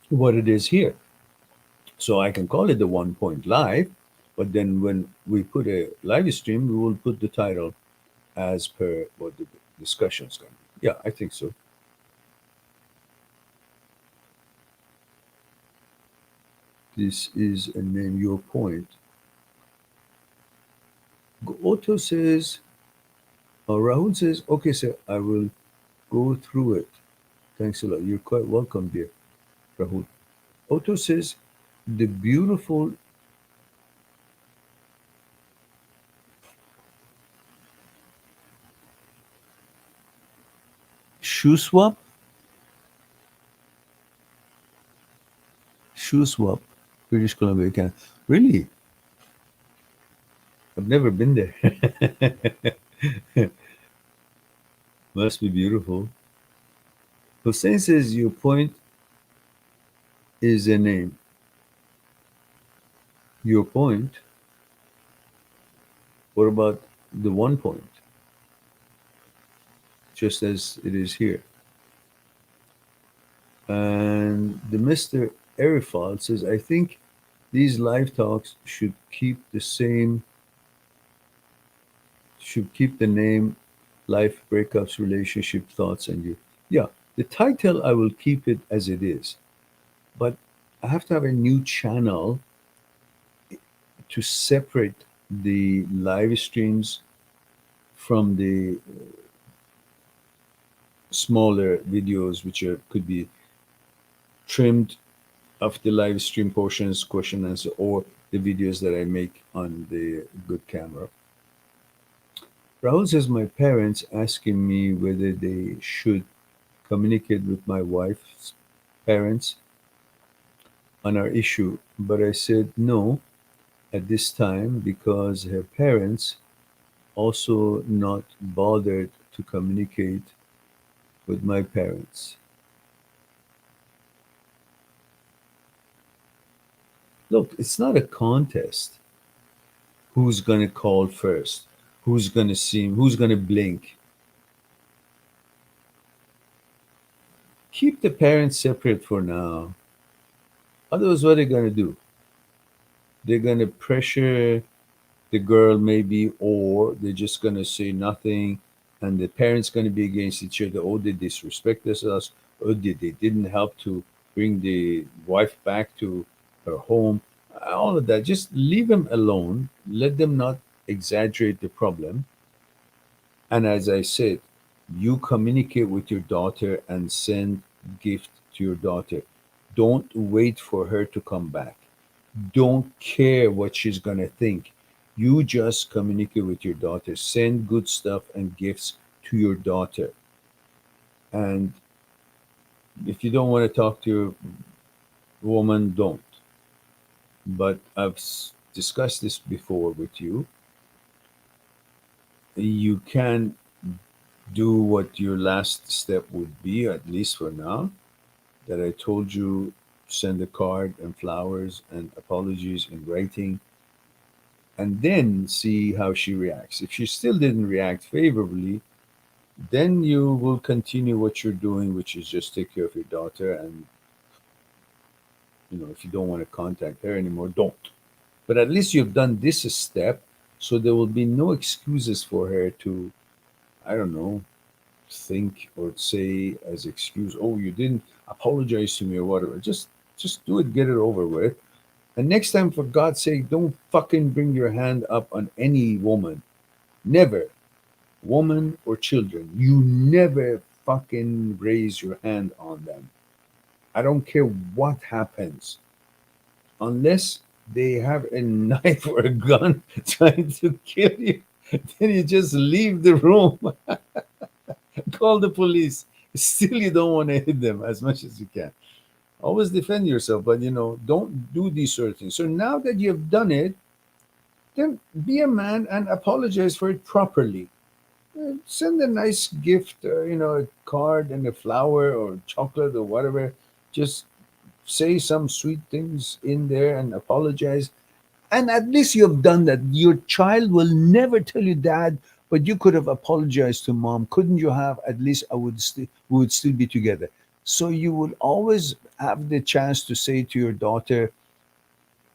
what it is here. So I can call it the 1 point live, but then when we put a live stream, we will put the title as per what the discussion is going to be. Yeah, I think so. This is a name, your point. Otto says, Rahul says, okay, sir, I will go through it. Thanks a lot. You're quite welcome, dear Rahul. Otto says, the beautiful shoe swap, shoe swap, British Columbia, Canada. Really? I've never been there. Must be beautiful. Hussein says, your point is a name. Your point. What about the 1 point? Just as it is here. And the Mr. Erifal says, I think these live talks should keep the name life, breakups, relationship, thoughts, and you. Yeah, the title, I will keep it as it is. But I have to have a new channel to separate the live streams from the smaller videos, which could be trimmed of the live stream portions, question answer, or the videos that I make on the good camera. Rahul says, my parents asking me whether they should communicate with my wife's parents on our issue, but I said no at this time because her parents also not bothered to communicate with my parents. Look, it's not a contest. Who's going to call first? Who's going to see? Who's going to blink? Keep the parents separate for now. Otherwise, what are they going to do? They're going to pressure the girl, maybe, or they're just going to say nothing, and the parents going to be against each other. Oh, they disrespect us. Oh, they didn't help to bring the wife back to her home. All of that. Just leave them alone. Let them not exaggerate the problem. And as I said, you communicate with your daughter and send gift to your daughter. Don't wait for her to come back. Don't care what she's going to think. You just communicate with your daughter. Send good stuff and gifts to your daughter. And if you don't want to talk to your woman, don't. But I've discussed this before with you. You can do what your last step would be, at least for now, that I told you, send a card and flowers and apologies in writing, and then see how she reacts. If she still didn't react favorably, then you will continue what you're doing, which is just take care of your daughter. And if you don't want to contact her anymore, don't. But at least you've done this step, so there will be no excuses for her to, I don't know, think or say as excuse, oh, you didn't apologize to me or whatever. Just do it, get it over with. And next time, for God's sake, don't fucking bring your hand up on any woman. Never. Woman or children. You never fucking raise your hand on them. I don't care what happens. Unless they have a knife or a gun trying to kill you, then you just leave the room. Call the police. Still, you don't want to hit them as much as you can. Always defend yourself, but don't do these sort of things. So now that you've done it, then be a man and apologize for it properly. Send a nice gift, a card and a flower or chocolate or whatever. Just say some sweet things in there and apologize. And at least you've done that. Your child will never tell you, Dad, but you could have apologized to Mom. Couldn't you have? At least we would still be together. So you will always have the chance to say to your daughter,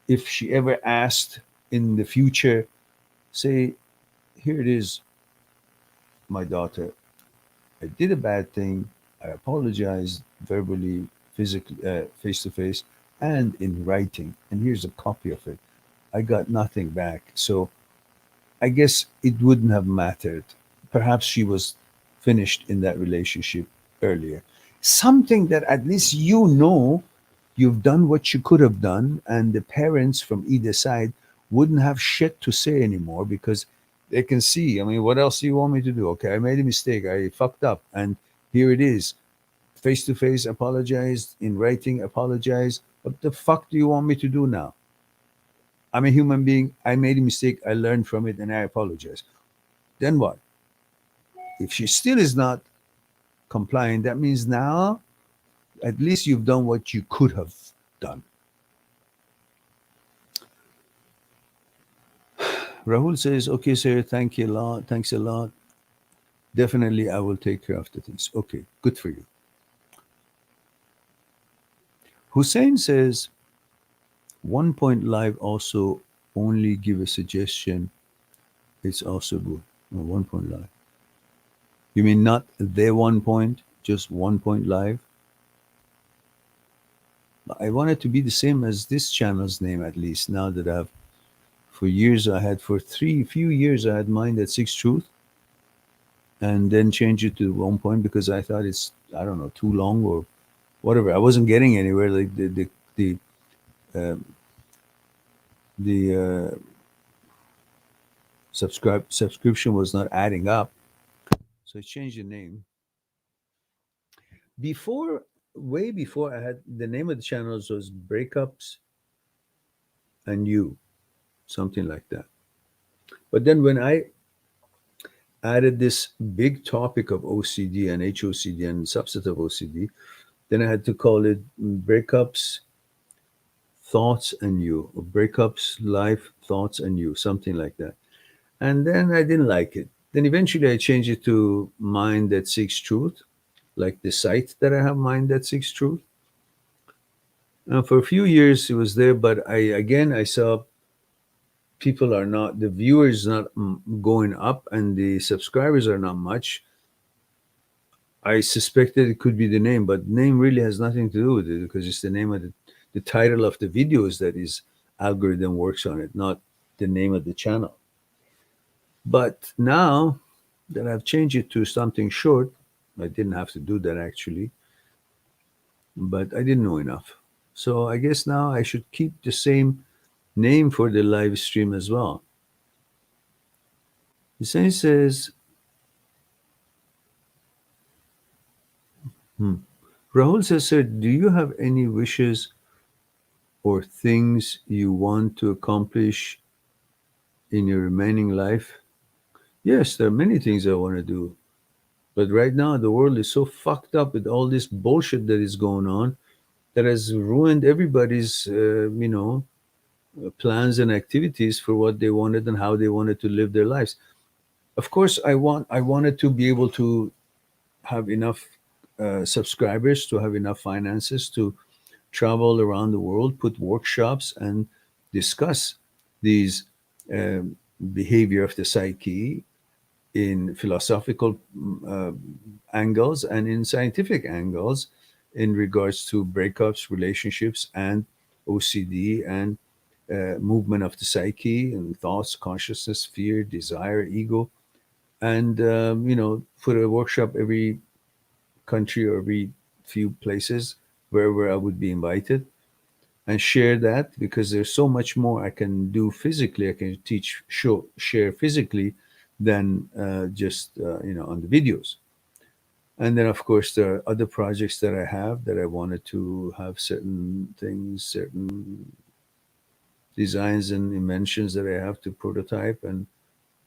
if she ever asked in the future, say, here it is, my daughter. I did a bad thing. I apologized verbally, physically, face to face, and in writing. And here's a copy of it. I got nothing back. So I guess it wouldn't have mattered. Perhaps she was finished in that relationship earlier. Something that at least you've done what you could have done, and the parents from either side wouldn't have shit to say anymore because they can see. I mean, what else do you want me to do? Okay, I made a mistake. I fucked up. And here it is. Face to face, apologized. In writing, apologize. What the fuck do you want me to do now? I'm a human being. I made a mistake. I learned from it and I apologize. Then what? If she still is not complying, that means now at least you've done what you could have done. Rahul says, okay, sir, thank you a lot. Thanks a lot. Definitely, I will take care of the things. Okay, good for you. Hussein says, 1 point live also only give a suggestion. It's also good. Oh, 1 point live. You mean not the 1 point, just 1 point live? I want it to be the same as this channel's name, at least. Now that for three few years, I had mine at Six Truth, and then changed it to 1 point because I thought it's, I don't know, too long or whatever. I wasn't getting anywhere. Like um, the subscription was not adding up, so I changed the name. Before, way before, I had the name of the channels was Breakups and You, something like that. But then when I added this big topic of OCD and HOCD and substantive OCD, then I had to call it Breakups, Thoughts and You, or Breakups, Life, Thoughts and You, something like that. And then I didn't like it. Then eventually I changed it to Mind That Seeks Truth, like the site that I have, Mind That Seeks Truth. For a few years it was there, but I saw people are not, the viewers not going up and the subscribers are not much. I suspected it could be the name, but name really has nothing to do with it because it's the name of the title of the videos that is algorithm works on it, not the name of the channel. But now that I've changed it to something short, I didn't have to do that actually, but I didn't know enough. So I guess now I should keep the same name for the live stream as well. The same says, hmm. Rahul says, sir, do you have any wishes or things you want to accomplish in your remaining life? Yes, there are many things I want to do. But right now, the world is so fucked up with all this bullshit that is going on that has ruined everybody's, plans and activities for what they wanted and how they wanted to live their lives. Of course, I wanted to be able to have enough subscribers, to have enough finances to travel around the world, put workshops, and discuss these behavior of the psyche in philosophical angles and in scientific angles in regards to breakups, relationships, and OCD and movement of the psyche and thoughts, consciousness, fear, desire, ego. And, for a workshop every country or every few places wherever I would be invited and share that because there's so much more I can do physically. I can teach, show, share physically than just on the videos. And then, of course, there are other projects that I have that I wanted to have certain things, certain designs and inventions that I have to prototype and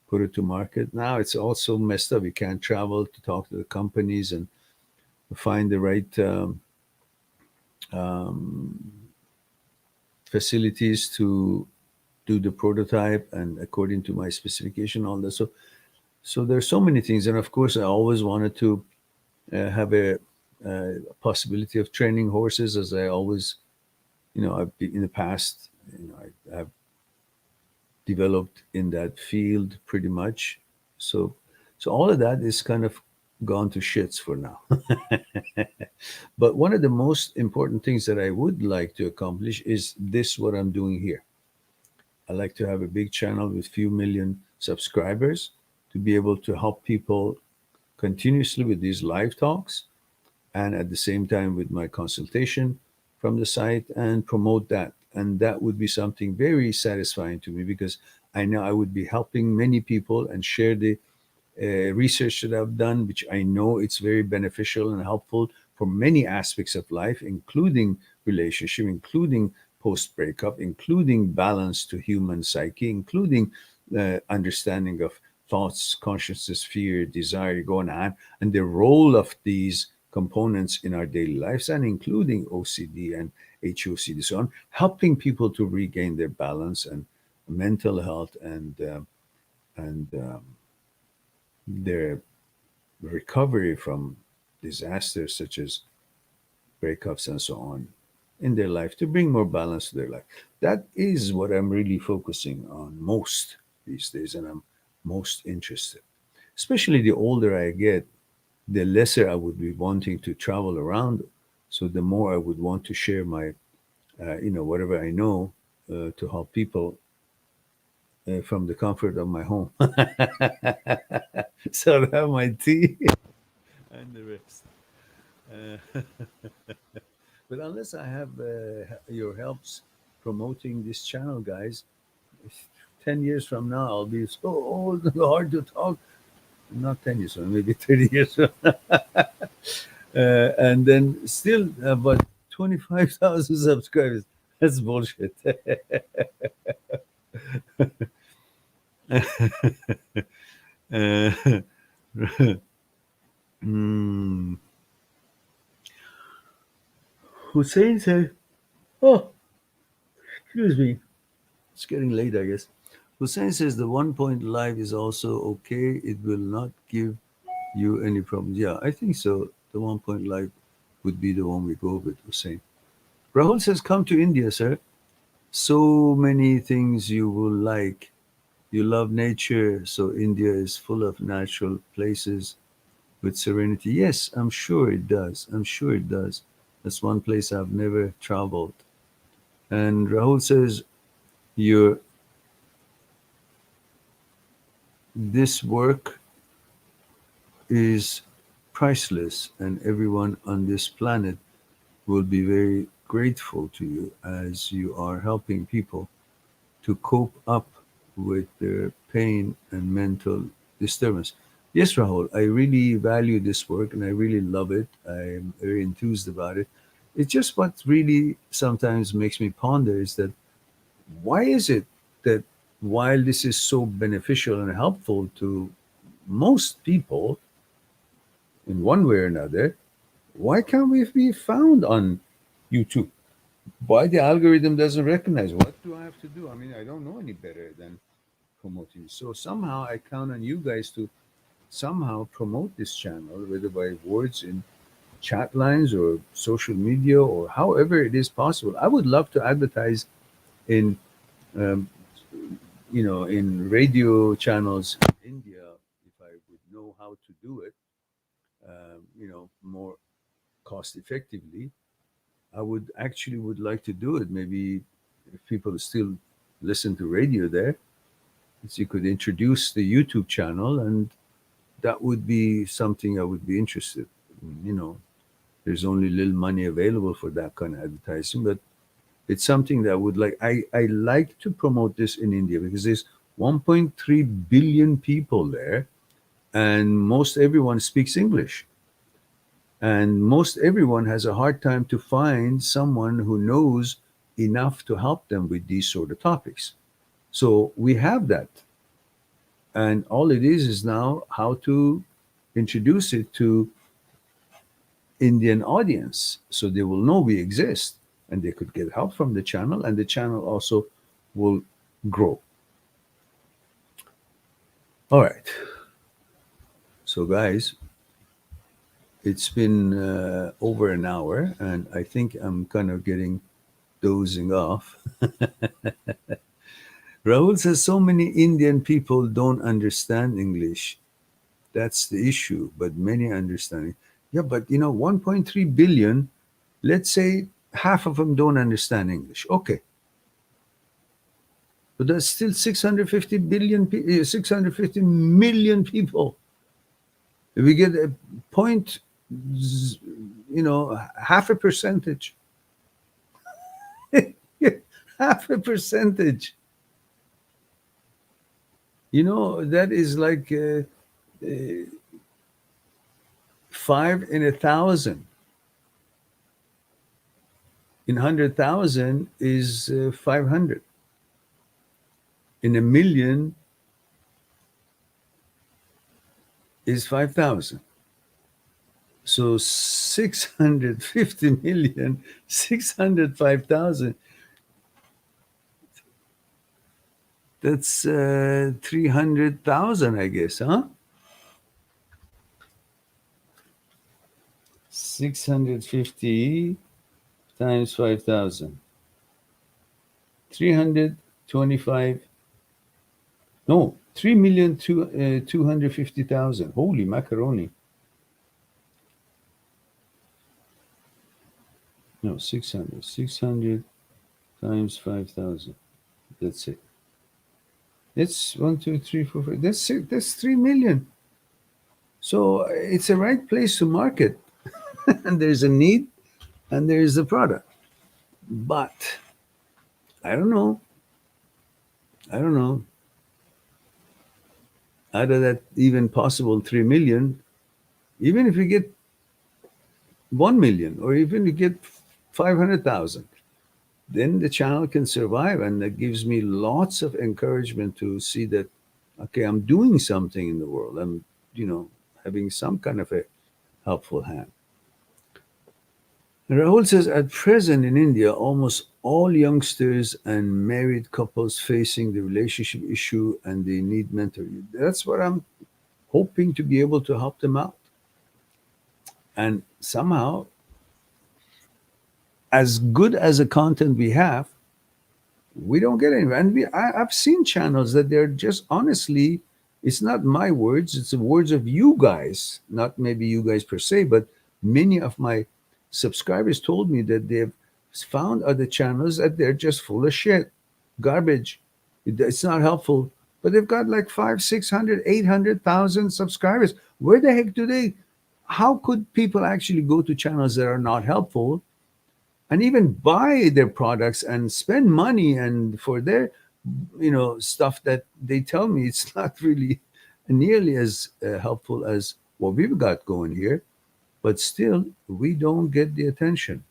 put it to market. Now it's also messed up. You can't travel to talk to the companies and find the right um, facilities to do the prototype and according to my specification, all that. So there's so many things, and of course, I always wanted to have a possibility of training horses, as I always, I've been in the past, I've developed in that field pretty much. So all of that is kind of gone to shits for now. But one of the most important things that I would like to accomplish is this: what I'm doing here. I like to have a big channel with few million subscribers to be able to help people continuously with these live talks and at the same time with my consultation from the site and promote that. And that would be something very satisfying to me because I know I would be helping many people and share the research that I've done, which I know it's very beneficial and helpful for many aspects of life, including relationship, including post breakup, including balance to human psyche, including understanding of thoughts, consciousness, fear, desire, going on, and the role of these components in our daily lives, and including OCD and HOCD, so on, helping people to regain their balance and mental health and their recovery from disasters such as breakups and so on in their life to bring more balance to their life. That is what I'm really focusing on most these days, and I'm most interested. Especially the older I get, the lesser I would be wanting to travel around. So the more I would want to share my, whatever I know to help people from the comfort of my home. So I have my tea and the rest. Uh, but unless I have your helps promoting this channel, guys, 10 years from now, I'll be so old and hard to talk. Not 10 years from now, maybe 30 years from now. And then still about 25,000 subscribers. That's bullshit. uh, mm, Hussein said, oh, excuse me. It's getting late, I guess. Hussein says the 1 point live is also okay. It will not give you any problems. Yeah, I think so. The 1 point live would be the one we go with, Hussein. Rahul says, come to India, sir. So many things you will like. You love nature, so India is full of natural places with serenity. Yes, I'm sure it does. I'm sure it does. That's one place I've never traveled. And Rahul says, your this work is priceless, and everyone on this planet will be very grateful to you as you are helping people to cope up with their pain and mental disturbance. Yes, Rahul, I really value this work and I really love it. I'm very enthused about it. It's just what really sometimes makes me ponder is that why is it that while this is so beneficial and helpful to most people in one way or another, why can't we be found on YouTube? Why the algorithm doesn't recognize? What do I have to do? I mean, I don't know any better than promoting. So somehow I count on you guys to somehow promote this channel, whether by words in chat lines or social media or however it is possible. I would love to advertise in um, in radio channels in India, if I would know how to do it, more cost effectively, I would actually would like to do it. Maybe if people still listen to radio there, is you could introduce the YouTube channel, and that would be something I would be interested. There's only little money available for that kind of advertising, but it's something that I would like. I like to promote this in India because there's 1.3 billion people there, and most everyone speaks English. And most everyone has a hard time to find someone who knows enough to help them with these sort of topics. So we have that. And all it is now how to introduce it to Indian audience so they will know we exist and they could get help from the channel, and the channel also will grow. All right. So guys, it's been over an hour, and I think I'm kind of getting dozing off. Rahul says so many Indian people don't understand English. That's the issue, but many understand it. Yeah, but 1.3 billion, let's say half of them don't understand English. Okay. But that's still 650 billion, 650 million people. If we get a point, half a percentage, half a percentage, that is like five in 1,000. In 100,000 is 500. In a million is 5,000. So 650 million, 605,000. That's 300,000, I guess, huh? 650 times 5,000. 325. No, 3,250,000. Holy macaroni. No, 600. 600 times 5,000. That's it. It's 1, 2, 3, 4, 5. That's it. That's 3 million. So it's a right place to market. And there's a need and there's a product. But I don't know. I don't know. Out of that even possible 3 million, even if you get 1 million or even you get 500,000, then the channel can survive. And that gives me lots of encouragement to see that, okay, I'm doing something in the world. I'm, having some kind of a helpful hand. Rahul says, at present in India, almost all youngsters and married couples facing the relationship issue and they need mentoring. That's what I'm hoping to be able to help them out. And somehow, as good as the content we have, we don't get anywhere. And I've seen channels that they're just honestly, it's not my words, it's the words of you guys, not maybe you guys per se, but many of my subscribers told me that they've found other channels that they're just full of shit, garbage. It's not helpful, but they've got like 500, 600, 800,000 subscribers. Where the heck do they? How could people actually go to channels that are not helpful and even buy their products and spend money and for their stuff that they tell me it's not really nearly as helpful as what we've got going here, but still we don't get the attention.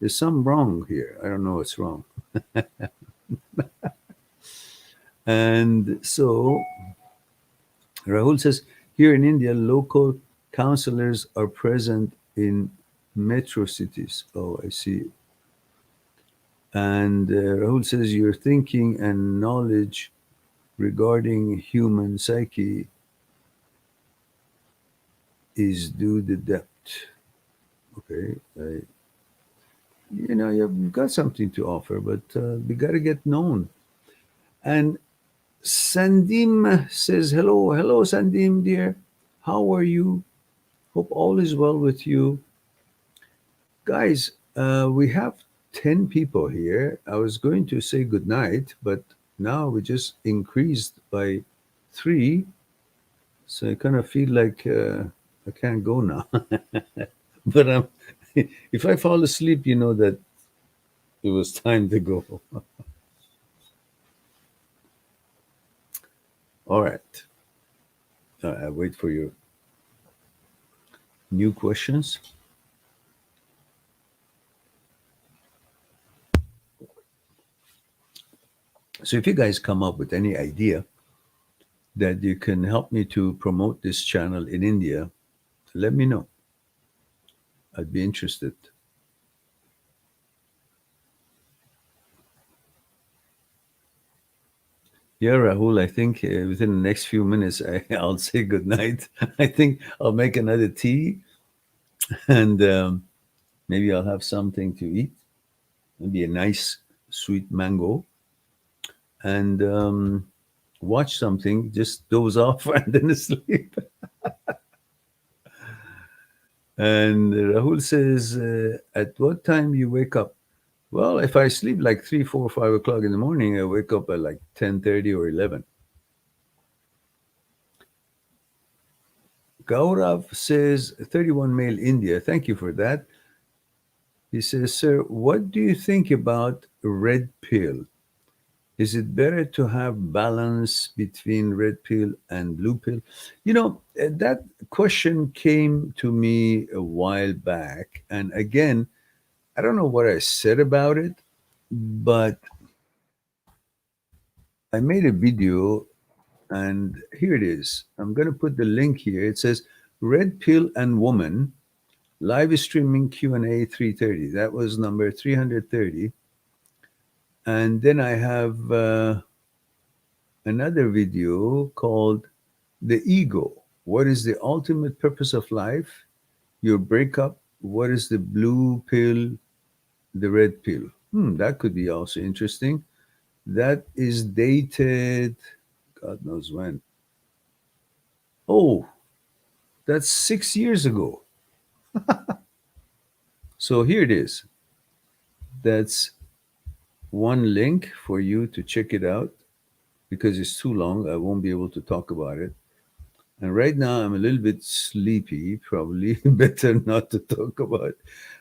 There's some wrong here. I don't know what's wrong. And so Rahul says, here in India, local counselors are present in metro cities. Oh, I see. And Rahul says, your thinking and knowledge regarding human psyche is due the depth. Okay. You've got something to offer, but we got to get known. And Sandim says, hello, hello, Sandim, dear. How are you? Hope all is well with you. Guys, we have 10 people here. I was going to say good night, but now we just increased by three. So I kind of feel like I can't go now. But if I fall asleep, you know that it was time to go. All right. I wait for your new questions. So if you guys come up with any idea that you can help me to promote this channel in India, let me know. I'd be interested. Yeah, Rahul, I think within the next few minutes, I'll say good night. I think I'll make another tea and maybe I'll have something to eat, maybe a nice sweet mango, and watch something, just doze off and then sleep. And Rahul says, at what time you wake up? Well, if I sleep like 3, 4, 5 o'clock in the morning, I wake up at like 10:30 or 11. Gaurav says, 31 male India. Thank you for that. He says, sir, what do you think about red pill? Is it better to have balance between red pill and blue pill? That question came to me a while back. And again, I don't know what I said about it, but I made a video and here it is. I'm going to put the link here. It says Red Pill and Woman live streaming Q&A 330. That was number 330. And then I have another video called The Ego. What is the ultimate purpose of life? Your breakup. What is the blue pill, the red pill? That could be also interesting. That is dated, God knows when. Oh, that's 6 years ago. So here it is. That's one link for you to check it out because it's too long. I won't be able to talk about it. And right now I'm a little bit sleepy, probably better not to talk about it.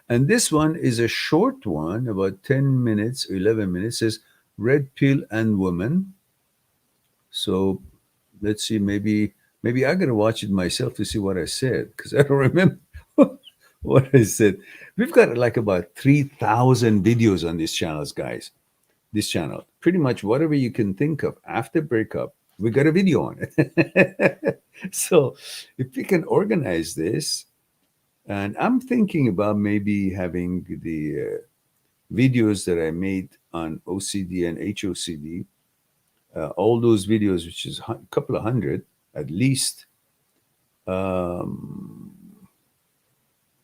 And this one is a short one, about 10 minutes, 11 minutes, says Red Pill and Woman. So let's see, maybe I gotta watch it myself to see what I said because I don't remember what I said. We've got like about 3,000 videos on these channels, guys. This channel, pretty much whatever you can think of after breakup, we got a video on it. So if we can organize this, and I'm thinking about maybe having the videos that I made on OCD and HOCD, all those videos, which is a couple of hundred at least. Um,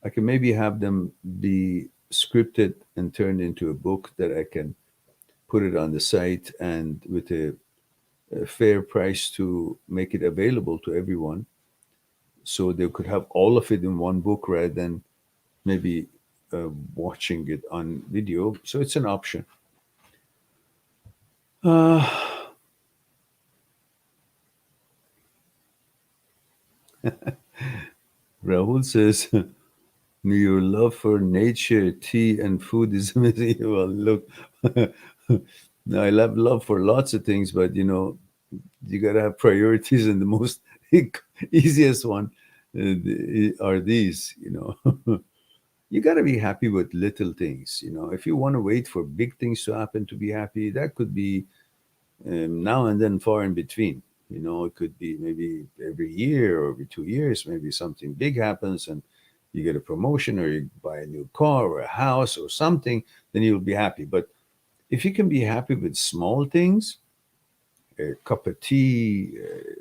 I can maybe have them be scripted and turned into a book that I can put it on the site and with a fair price to make it available to everyone so they could have all of it in one book rather than maybe watching it on video. So it's an option. Uh, Rahul says, your love for nature, tea, and food is amazing. Well, look, no, I love for lots of things, but you got to have priorities, and the most easiest one are these. You got to be happy with little things. If you want to wait for big things to happen to be happy, that could be now and then, far in between. It could be maybe every year or every 2 years, maybe something big happens and you get a promotion or you buy a new car or a house or something, then you'll be happy. But if you can be happy with small things, a cup of tea,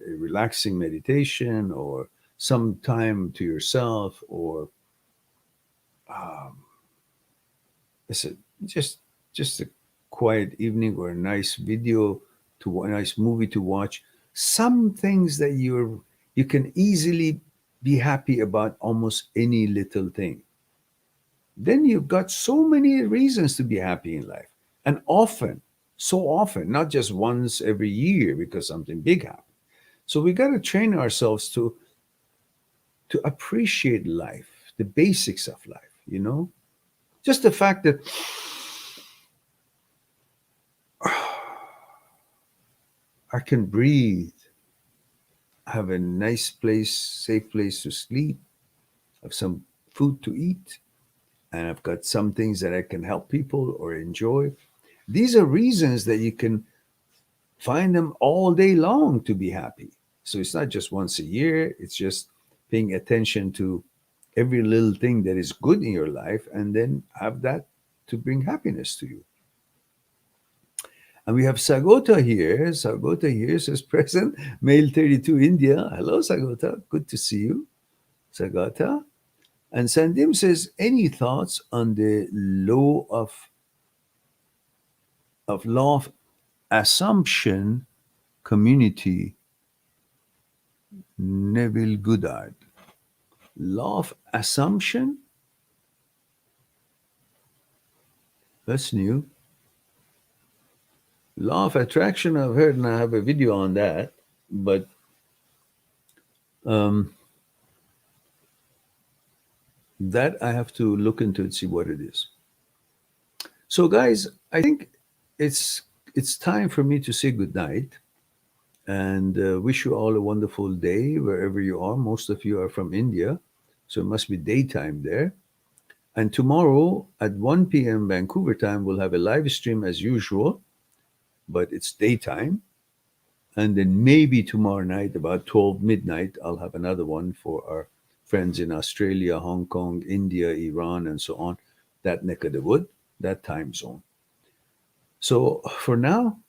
a relaxing meditation, or some time to yourself, or um, it's a, just just a quiet evening or a nice video a nice movie to watch, some things that you can easily be happy about almost any little thing. Then you've got so many reasons to be happy in life. And often, so often, not just once every year because something big happened. So we got to train ourselves to appreciate life, the basics of life. Just the fact that I can breathe, have a nice place, safe place to sleep, have some food to eat, and I've got some things that I can help people or enjoy. These are reasons that you can find them all day long to be happy. So it's not just once a year, it's just paying attention to every little thing that is good in your life and then have that to bring happiness to you. And we have Sagota here. Sagota here says present, male 32, India. Hello, Sagota. Good to see you, Sagota. And Sandim says, any thoughts on the law of assumption community, Neville Goddard? Law of assumption? That's new. Law of attraction, I've heard, and I have a video on that. But that I have to look into and see what it is. So, guys, I think it's time for me to say goodnight and wish you all a wonderful day wherever you are. Most of you are from India, so it must be daytime there. And tomorrow at 1 p.m. Vancouver time, we'll have a live stream as usual, but it's daytime. And then maybe tomorrow night, about 12 midnight, I'll have another one for our friends in Australia, Hong Kong, India, Iran, and so on, that neck of the wood, that time zone. So for now,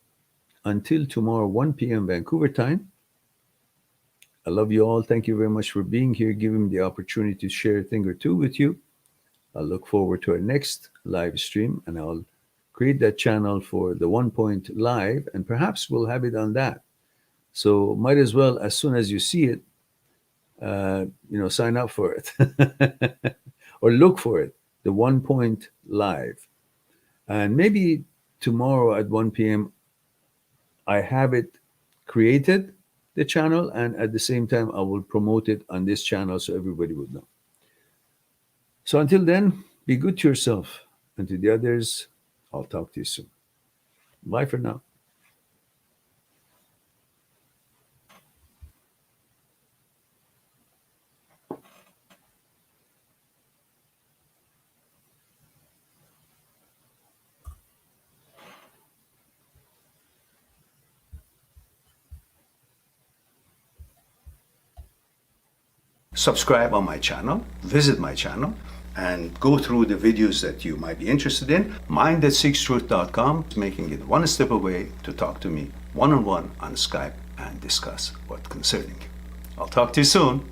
until tomorrow, 1 p.m. Vancouver time, I love you all. Thank you very much for being here, giving me the opportunity to share a thing or two with you. I look forward to our next live stream, and I'll create that channel for the 1 Point Live, and perhaps we'll have it on that. So might as well, as soon as you see it, sign up for it or look for it, the 1 Point Live. And maybe tomorrow at 1 p.m., I have it created, the channel, and at the same time, I will promote it on this channel so everybody would know. So until then, be good to yourself, and to the others, I'll talk to you soon. Bye for now. Subscribe on my channel, visit my channel, and go through the videos that you might be interested in. Mind@seekstruth.com is making it one step away to talk to me one-on-one on Skype and discuss what's concerning you. I'll talk to you soon.